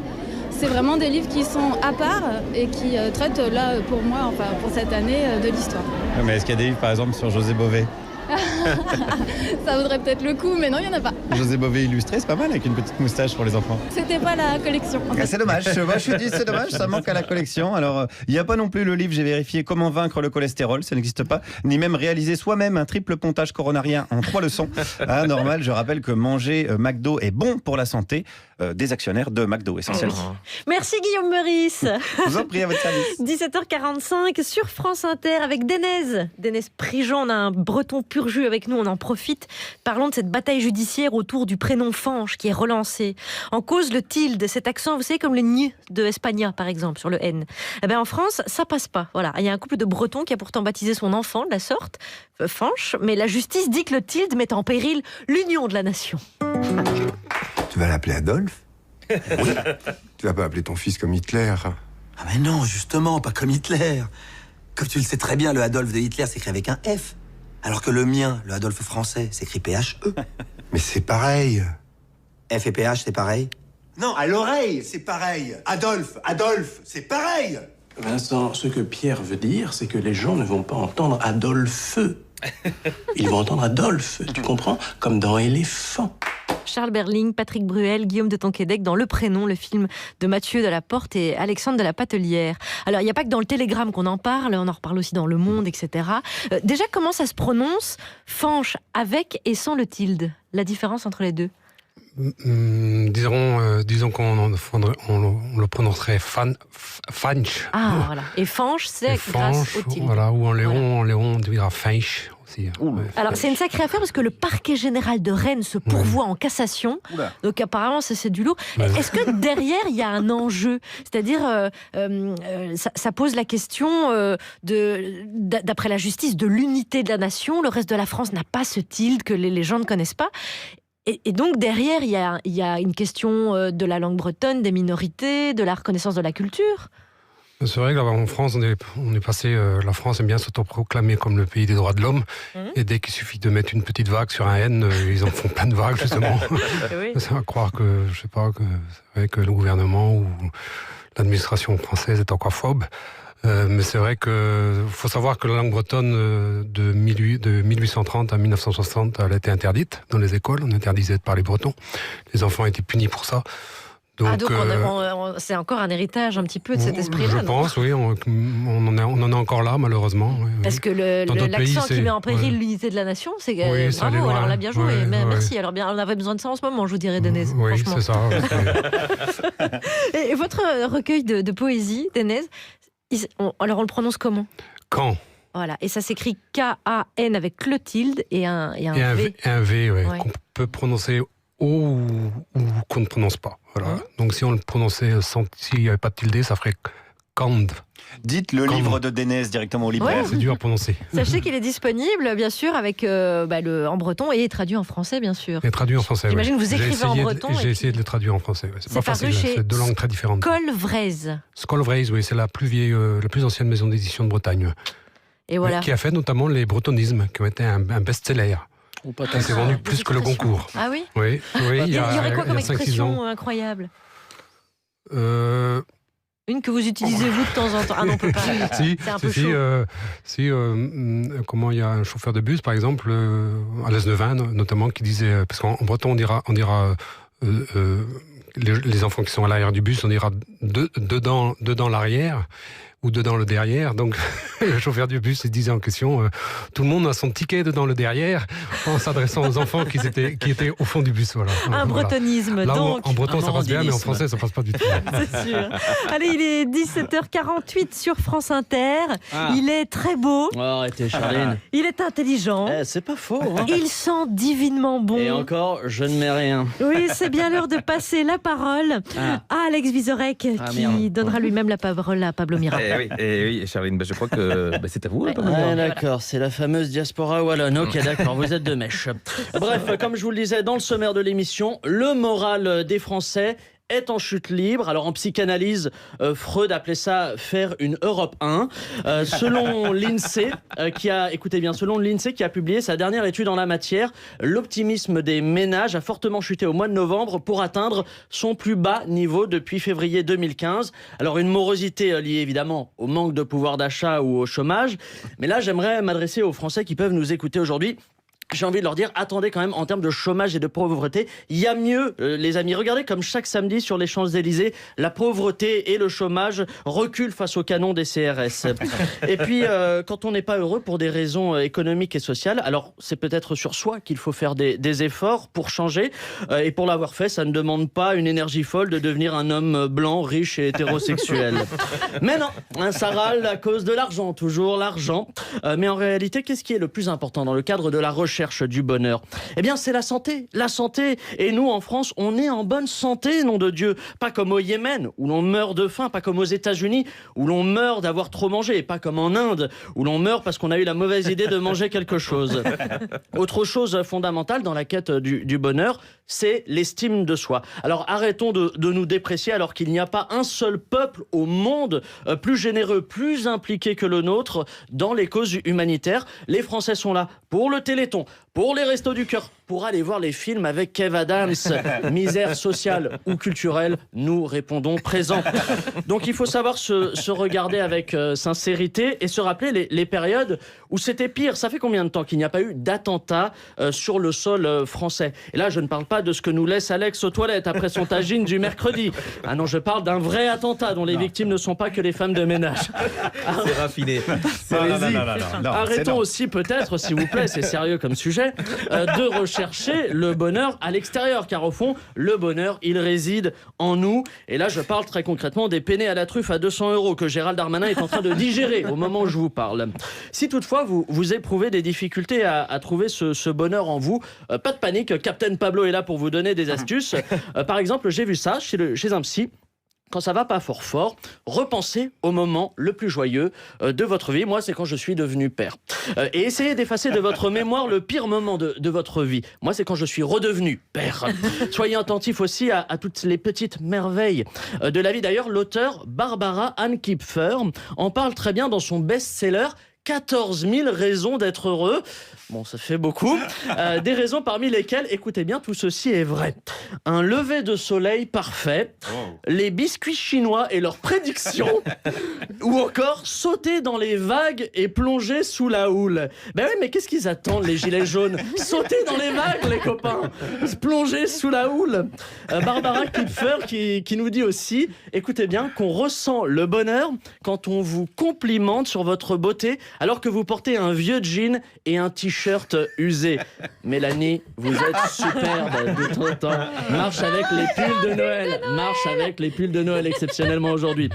C'est vraiment des livres qui sont à part et qui traitent là pour moi, enfin pour cette année, de l'histoire. Mais est-ce qu'il y a des livres par exemple sur José Bové? Ça vaudrait peut-être le coup, mais non, il n'y en a pas. José Bové illustré, c'est pas mal avec une petite moustache pour les enfants. C'était pas la collection. En fait. C'est dommage, moi je dis c'est dommage, ça manque à la collection. Alors, il n'y a pas non plus le livre, j'ai vérifié, Comment vaincre le cholestérol, ça n'existe pas, ni même réaliser soi-même un triple pontage coronarien en 3 leçons. Ah, normal, je rappelle que manger McDo est bon pour la santé des actionnaires de McDo, essentiellement. Merci Guillaume Meurice. Je vous en prie, à votre service. 17h45 sur France Inter avec Dénès Prigent, on a un breton pur jus avec nous, on en profite. Parlons de cette bataille judiciaire autour du prénom Fanche qui est relancé. En cause le tilde, cet accent, vous savez, comme le ñ de Espagna par exemple, sur le N. Eh bien, en France, ça passe pas. Voilà. Il y a un couple de Bretons qui a pourtant baptisé son enfant de la sorte, Fanche, mais la justice dit que le tilde met en péril l'union de la nation. Tu vas l'appeler Adolphe? Oui. Tu vas pas appeler ton fils comme Hitler? Ah mais non, justement, pas comme Hitler. Comme tu le sais très bien, le Adolphe de Hitler s'écrit avec un F. Alors que le mien, le Adolphe français, s'écrit PHE. Mais c'est pareil. F et PH, c'est pareil? Non, à l'oreille, c'est pareil. Adolphe, c'est pareil. Vincent, ce que Pierre veut dire, c'est que les gens ne vont pas entendre Adolphe. Ils vont entendre Adolphe, tu comprends? Comme dans Éléphant. Charles Berling, Patrick Bruel, Guillaume de Tonquédec dans Le Prénom, le film de Mathieu Delaporte et Alexandre de la Patelière. Alors, il n'y a pas que dans le Télégramme qu'on en parle, on en reparle aussi dans Le Monde, etc. Déjà, comment ça se prononce, Fanche, avec et sans le tilde? La différence entre les deux? Disons qu'on le prononcerait Fanch. Ah, voilà. Et Fanche, c'est grâce au tilde. Voilà, ou en Léon, on dira Fanch aussi. Alors, c'est une sacrée affaire parce que le parquet général de Rennes se pourvoit en cassation. Donc, apparemment, c'est du lourd. Est-ce que derrière, il y a un enjeu? C'est-à-dire, ça pose la question, d'après la justice, de l'unité de la nation. Le reste de la France n'a pas ce tilde que les gens ne connaissent pas. Et donc, derrière, il y a une question de la langue bretonne, des minorités, de la reconnaissance de la culture. C'est vrai qu'en France, on est passé. La France aime bien s'autoproclamer comme le pays des droits de l'homme. Et dès qu'il suffit de mettre une petite vague sur un N, ils en font plein de vagues, justement. Ça va croire que, je sais pas, que le gouvernement ou l'administration française est aquaphobe. Mais c'est vrai que faut savoir que la langue bretonne de 1830 à 1960, elle a été interdite dans les écoles. On interdisait de parler breton. Les enfants étaient punis pour ça. Donc c'est encore un héritage un petit peu de cet esprit-là. Je pense, oui. On en a encore là, malheureusement. Parce que l'accent qui met en péril l'unité de la nation, c'est bravo, alors on l'a bien joué. Merci. Alors bien, on avait besoin de ça en ce moment, je vous dirais, Denez. Oui, c'est ça. Et votre recueil de poésie, Denez, alors on le prononce comment? Quand. Voilà, et ça s'écrit K-A-N avec le tilde et un V. Un V, oui, qu'on peut prononcer O ou qu'on ne prononce pas. Voilà. Donc si on le prononçait s'il n'y avait pas de tilde, ça ferait Kand. Dites le livre de Denez directement au libraire. C'est dur à prononcer. Sachez qu'il est disponible, bien sûr, avec en breton et traduit en français, bien sûr. Et traduit en français. J'imagine que vous écrivez en breton. J'ai essayé de le traduire en français. C'est pas facile. C'est deux langues très différentes. Skolvrez. Skolvrez, oui, c'est la plus ancienne maison d'édition de Bretagne. Et voilà. Qui a fait notamment les bretonismes, qui ont été un best-seller. Qui s'est vendu plus que le concours. Ah oui. Oui. Il y aurait quoi comme expression incroyable? Une que vous utilisez vous de temps en temps. Ah non, on peut pas. C'est un peu chaud. Comment il y a un chauffeur de bus, par exemple, à l'Esnevin notamment, qui disait, parce qu'en breton on dira les enfants qui sont à l'arrière du bus, on dira dedans l'arrière ou dedans le derrière. Donc le chauffeur du bus il disait en question, tout le monde a son ticket dedans le derrière, en s'adressant aux enfants qui étaient au fond du bus. Voilà. Un bretonisme. Là, donc. En breton ça passe bien, mais en français ça passe pas du tout. C'est sûr. Allez, il est 17h48 sur France Inter. Il est très beau. Oh, arrêtez, Charline. Il est intelligent. C'est pas faux. Hein. Il sent divinement bon. Et encore, je ne mets rien. Oui, c'est bien l'heure de passer la parole à Alex Vizorek, qui donnera lui-même la parole à Pablo Mira. Oui, Charline, je crois que c'est à vous. D'accord, c'est la fameuse diaspora wallonne. Ok, d'accord, vous êtes de mèche. Bref, comme je vous le disais dans le sommaire de l'émission, le moral des Français est en chute libre. Alors en psychanalyse, Freud appelait ça faire une Europe 1. Selon l'INSEE, selon l'INSEE qui a publié sa dernière étude en la matière, l'optimisme des ménages a fortement chuté au mois de novembre pour atteindre son plus bas niveau depuis février 2015. Alors une morosité liée évidemment au manque de pouvoir d'achat ou au chômage. Mais là, j'aimerais m'adresser aux Français qui peuvent nous écouter aujourd'hui. J'ai envie de leur dire, attendez quand même, en termes de chômage et de pauvreté, il y a mieux, les amis. Regardez comme chaque samedi sur les Champs-Élysées, la pauvreté et le chômage reculent face au canon des CRS. Et puis, quand on n'est pas heureux pour des raisons économiques et sociales, alors c'est peut-être sur soi qu'il faut faire des efforts pour changer. Et pour l'avoir fait, ça ne demande pas une énergie folle de devenir un homme blanc, riche et hétérosexuel. Mais non, ça râle à cause de l'argent, toujours l'argent. Mais en réalité, qu'est-ce qui est le plus important dans le cadre de la recherche du bonheur? Eh bien, c'est la santé. La santé. Et nous, en France, on est en bonne santé, nom de Dieu. Pas comme au Yémen, où l'on meurt de faim. Pas comme aux États-Unis, où l'on meurt d'avoir trop mangé. Et pas comme en Inde, où l'on meurt parce qu'on a eu la mauvaise idée de manger quelque chose. Autre chose fondamentale dans la quête du bonheur, c'est l'estime de soi. Alors, arrêtons de nous déprécier alors qu'il n'y a pas un seul peuple au monde plus généreux, plus impliqué que le nôtre dans les causes humanitaires. Les Français sont là pour le Téléthon, pour les Restos du Cœur, pour aller voir les films avec Kev Adams. Misère sociale ou culturelle, nous répondons présent. Donc il faut savoir se regarder avec sincérité et se rappeler les périodes où c'était pire. Ça fait combien de temps qu'il n'y a pas eu d'attentat sur le sol français? Et là, je ne parle pas de ce que nous laisse Alex aux toilettes après son tagine du mercredi. Ah non, je parle d'un vrai attentat dont les victimes ne sont pas que les femmes de ménage. C'est raffiné. Arrêtons aussi peut-être, s'il vous plaît, c'est sérieux comme sujet, de rechercher le bonheur à l'extérieur, car au fond, le bonheur, il réside en nous. Et là, je parle très concrètement des penne à la truffe à 200 € que Gérald Darmanin est en train de digérer au moment où je vous parle. Si toutefois vous éprouvez des difficultés à trouver ce bonheur en vous, pas de panique, Captain Pablo est là pour vous donner des astuces. Par exemple, j'ai vu ça chez un psy. Quand ça va pas fort, repensez au moment le plus joyeux de votre vie. Moi, c'est quand je suis devenu père. Et essayez d'effacer de votre mémoire le pire moment de votre vie. Moi, c'est quand je suis redevenu père. Soyez attentifs aussi à toutes les petites merveilles de la vie. D'ailleurs, l'auteur Barbara Ann Kipfer en parle très bien dans son best-seller 14 000 raisons d'être heureux. Bon, ça fait beaucoup. Des raisons parmi lesquelles, écoutez bien, tout ceci est vrai. Un lever de soleil parfait, les biscuits chinois et leurs prédictions, ou encore sauter dans les vagues et plonger sous la houle. Ben oui, mais qu'est-ce qu'ils attendent, les gilets jaunes? Sauter dans les vagues, les copains. Plonger sous la houle. Barbara Kipfer qui nous dit aussi, écoutez bien, qu'on ressent le bonheur quand on vous complimente sur votre beauté alors que vous portez un vieux jean et un t-shirt usé. Mélanie, vous êtes superbe de temps en temps. Marche avec les pulls de Noël. Marche avec les pulls de Noël exceptionnellement aujourd'hui.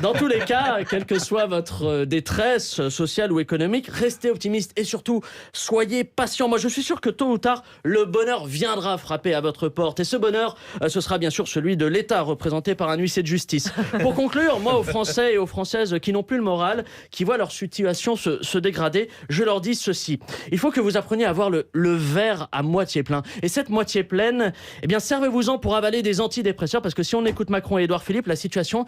Dans tous les cas, quelle que soit votre détresse sociale ou économique, restez optimiste et surtout, soyez patient. Moi, je suis sûr que tôt ou tard, le bonheur viendra frapper à votre porte. Et ce bonheur, ce sera bien sûr celui de l'État, représenté par un huissier de justice. Pour conclure, moi, aux Français et aux Françaises qui n'ont plus le moral, qui voient leur situation se dégrader, je leur dis ceci. Il faut que vous appreniez à voir le verre à moitié plein. Et cette moitié pleine, eh bien, servez-vous-en pour avaler des antidépresseurs, parce que si on écoute Macron et Édouard Philippe, la situation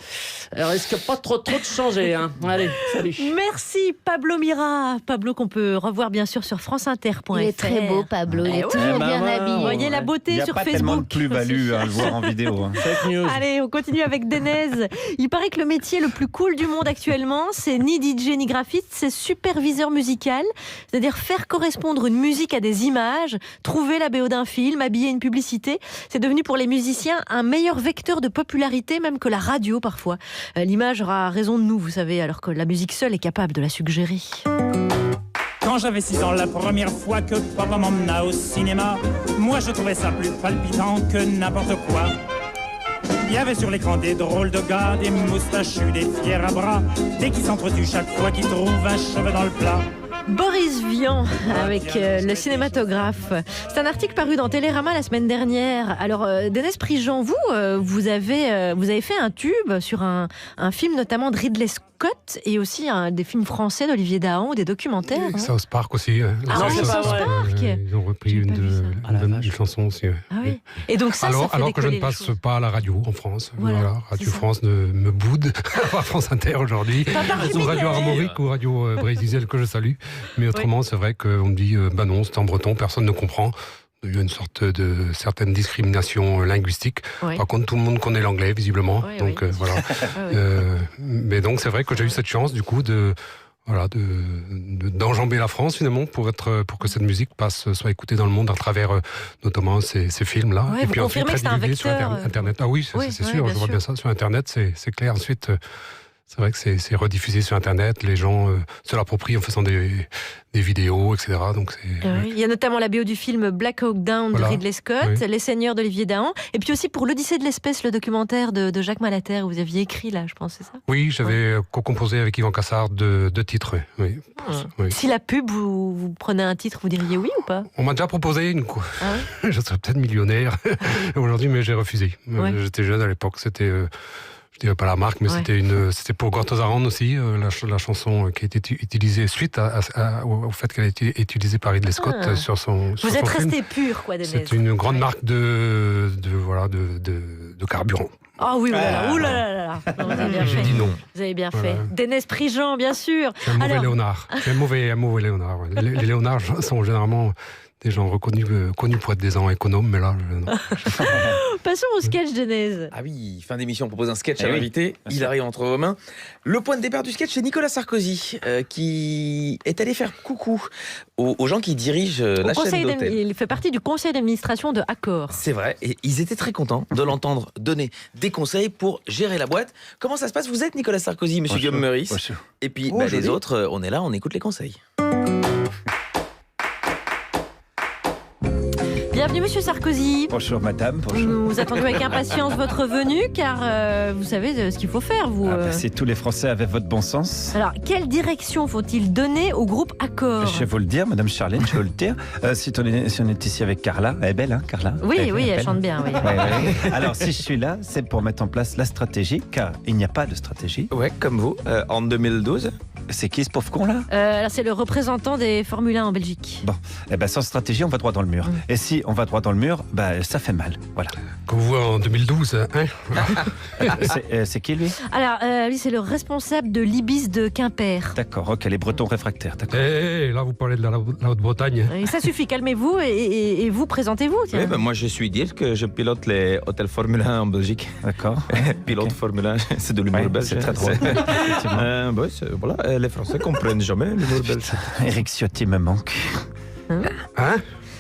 risque pas trop de changer. Hein. Allez, salut. Merci Pablo Mira. Pablo qu'on peut revoir bien sûr sur franceinter.fr. Il est très beau Pablo, il est toujours bien habillé. Vous voyez la beauté sur Facebook. Il n'y a pas tellement de plus-value à le voir en vidéo. Hein. Fake news. Allez, on continue avec Denez. Il paraît que le métier le plus cool du monde actuellement, c'est ni DJ ni graphiste, c'est superviseur musical. C'est-à-dire faire correspondre une musique à des images, trouver la BO d'un film, habiller une publicité. C'est devenu pour les musiciens un meilleur vecteur de popularité même que la radio parfois. L'image aura raison de nous, vous savez, alors que la musique seule est capable de la suggérer. Quand j'avais 6 ans, la première fois que papa m'emmena au cinéma, moi je trouvais ça plus palpitant que n'importe quoi. Il y avait sur l'écran des drôles de gars, des moustachus, des fiers à bras, des qui s'entretuent chaque fois qu'ils trouvent un cheveu dans le plat. Boris Vian avec le cinématographe. C'est un article paru dans Télérama la semaine dernière. Alors, Denez Prigent, vous avez fait un tube sur un film notamment de Ridley Scott et aussi des films français d'Olivier Dahan ou des documentaires. Et South Park aussi. South Park. Ils ont repris une chanson aussi. Ah oui. Et donc ça fait alors que je ne décoller passe pas à la radio en France. Voilà, Radio France me boude à France Inter aujourd'hui. Ou Radio Armorique ou Radio Brésilienne que je salue. Mais autrement, c'est vrai qu'on me dit, non, c'est en breton, personne ne comprend. Il y a une sorte de certaine discrimination linguistique. Oui. Par contre, tout le monde connaît l'anglais, visiblement. Oui, donc, voilà. Mais donc, c'est vrai que j'ai eu cette chance, du coup, d'enjamber la France, finalement, pour que cette musique soit écoutée dans le monde à travers, notamment, ces films-là. Ouais, et puis ensuite, être diffusée sur Internet. Ah oui, c'est sûr, je vois bien ça. Sur Internet, c'est clair. Ensuite... C'est vrai que c'est rediffusé sur Internet, les gens se l'approprient en faisant des vidéos, etc. Donc il y a notamment la BO du film Black Hawk Down de Ridley Scott, Les Seigneurs d'Olivier Dahan, et puis aussi pour l'Odyssée de l'espèce, le documentaire de Jacques Malater, vous aviez écrit là, je pense, c'est ça? Oui, j'avais co-composé avec Yvan Cassard deux titres. Oui. Si la pub, vous prenez un titre, vous diriez oui ou pas? On m'a déjà proposé une quoi. Je serais peut-être millionnaire aujourd'hui, mais j'ai refusé. J'étais jeune à l'époque, c'était... je dirais pas la marque, mais c'était pour Gortosaran aussi, la chanson qui a été utilisée suite au fait qu'elle a été utilisée par Ridley Scott sur son Vous êtes film. resté pur, quoi, Denez. C'est une grande marque de carburant. Ah oui, oulala. Non, vous avez bien fait. Dit non. Vous avez bien Voilà. fait. Denez Prigent, bien sûr. Je suis un mauvais Léonard. Léonard. Ouais. Les Léonards sont généralement des gens connus pour être des gens économes, mais là, non. Passons au sketch, Denez. Ah oui, fin d'émission, on propose un sketch à oui, l'invité. Il arrive entre vos mains. Le point de départ du sketch, c'est Nicolas Sarkozy, qui est allé faire coucou aux gens qui dirigent la chaîne d'hôtels. Il fait partie du conseil d'administration de Accor. C'est vrai, et ils étaient très contents de l'entendre donner des conseils pour gérer la boîte. Comment ça se passe? Vous êtes Nicolas Sarkozy, monsieur Guillaume Meurice. Et puis les autres, on est là, on écoute les conseils. Bienvenue, monsieur Sarkozy. Bonjour, madame. Bonjour. Nous attendions avec impatience votre venue, car vous savez ce qu'il faut faire, vous. Si tous les Français avaient votre bon sens. Alors, quelle direction faut-il donner au groupe Accor? Je vais vous le dire, madame Charlène, je vais vous le dire. Si on est ici avec Carla, elle est belle, hein, Carla? Oui, elle belle. chante bien, oui. Ouais. Alors, si je suis là, c'est pour mettre en place la stratégie, car il n'y a pas de stratégie. Ouais, comme vous, en 2012. C'est qui ce pauvre con là? Alors, c'est le représentant des Formule 1 en Belgique. Bon, sans stratégie, on va droit dans le mur. Et si on va droit dans le mur, ça fait mal. Voilà. Comme vous voyez en 2012, hein. C'est qui lui? Alors, lui, c'est le responsable de l'Ibis de Quimper. D'accord, ok, les Bretons réfractaires, d'accord. Là, vous parlez de la Haute-Bretagne. Et ça suffit, calmez-vous et vous, présentez-vous. Oui, moi je suis dire que je pilote les hôtels Formule 1 en Belgique. D'accord. Pilote Formule 1, c'est de l'humour belge. C'est très drôle. Voilà, les Français comprennent jamais l'humour belge. Eric Ciotti me manque. Hein?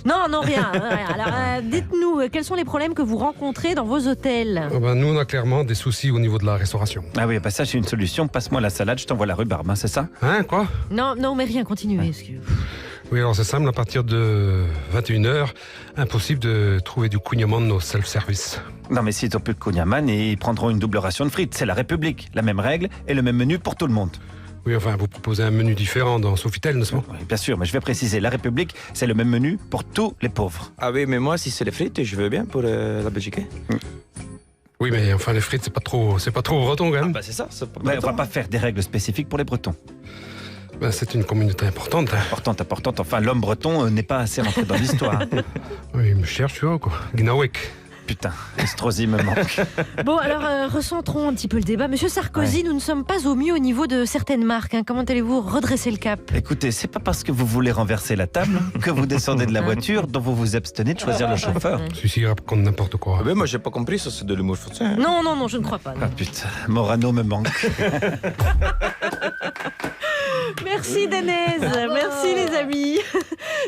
Non, rien. Alors, dites-nous, quels sont les problèmes que vous rencontrez dans vos hôtels? Nous, on a clairement des soucis au niveau de la restauration. Ah oui, ça, j'ai une solution. Passe-moi la salade, je t'envoie la rhubarbe, c'est ça? Hein, quoi? Non, mais rien, continuez. Oui, alors c'est simple, à partir de 21h, impossible de trouver du kouign-amann au self-service. Non, mais s'ils n'ont plus de kouign-amann, ils prendront une double ration de frites. C'est la République. La même règle et le même menu pour tout le monde. Oui, enfin, vous proposez un menu différent dans Sofitel, n'est-ce pas? Oui, bien sûr, mais je vais préciser. La République, c'est le même menu pour tous les pauvres. Ah oui, mais moi, si c'est les frites, je veux bien pour la Belgique. Oui, mais enfin, les frites, c'est pas trop breton, quand même. C'est ça. On va pas faire des règles spécifiques pour les Bretons. C'est une communauté importante. Importante. Enfin, l'homme breton n'est pas assez rentré dans l'histoire. Oui, il me cherche, tu vois, quoi. Gnawek. Putain, Estrosi me manque. Bon, alors, recentrons un petit peu le débat. Monsieur Sarkozy, nous ne sommes pas au mieux au niveau de certaines marques. Comment allez-vous redresser le cap? Écoutez, c'est pas parce que vous voulez renverser la table que vous descendez de la voiture dont vous vous abstenez de choisir le chauffeur. Celui-ci raconte n'importe quoi. Mais moi, j'ai pas compris, ça, c'est de l'humour français. Hein. Non, je ne crois pas. Ah putain, Morano me manque. Merci Denez, merci les amis.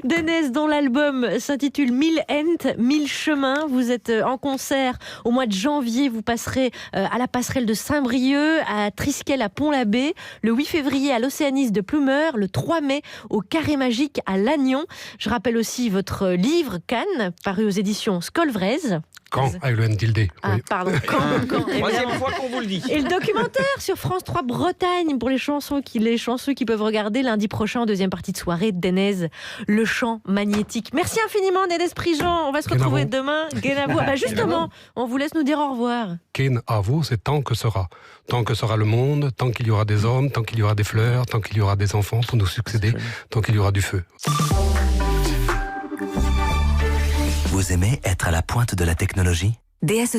Denez, dont l'album s'intitule 1000 Ent, 1000 chemins. Vous êtes en concert au mois de janvier. Vous passerez à la passerelle de Saint-Brieuc, à Triskel à Pont-l'Abbé, le 8 février à l'Océanis de Plumeur, le 3 mai au Carré Magique à Lannion. Je rappelle aussi votre livre Cannes, paru aux éditions Skolvrez. Quand avec le N-Tilde. Ah, pardon, quand Troisième fois qu'on vous le dit. Et le documentaire sur France 3 Bretagne pour les chanceux qui peuvent regarder lundi prochain en deuxième partie de soirée, Denez, le chant magnétique. Merci infiniment Denez Prigent, on va se retrouver demain. Guénavo. Justement, on vous laisse nous dire au revoir. Ken Avo, c'est tant que sera. Tant que sera le monde, tant qu'il y aura des hommes, tant qu'il y aura des fleurs, tant qu'il y aura des enfants pour nous succéder, tant qu'il y aura du feu. Vous aimez être à la pointe de la technologie? DS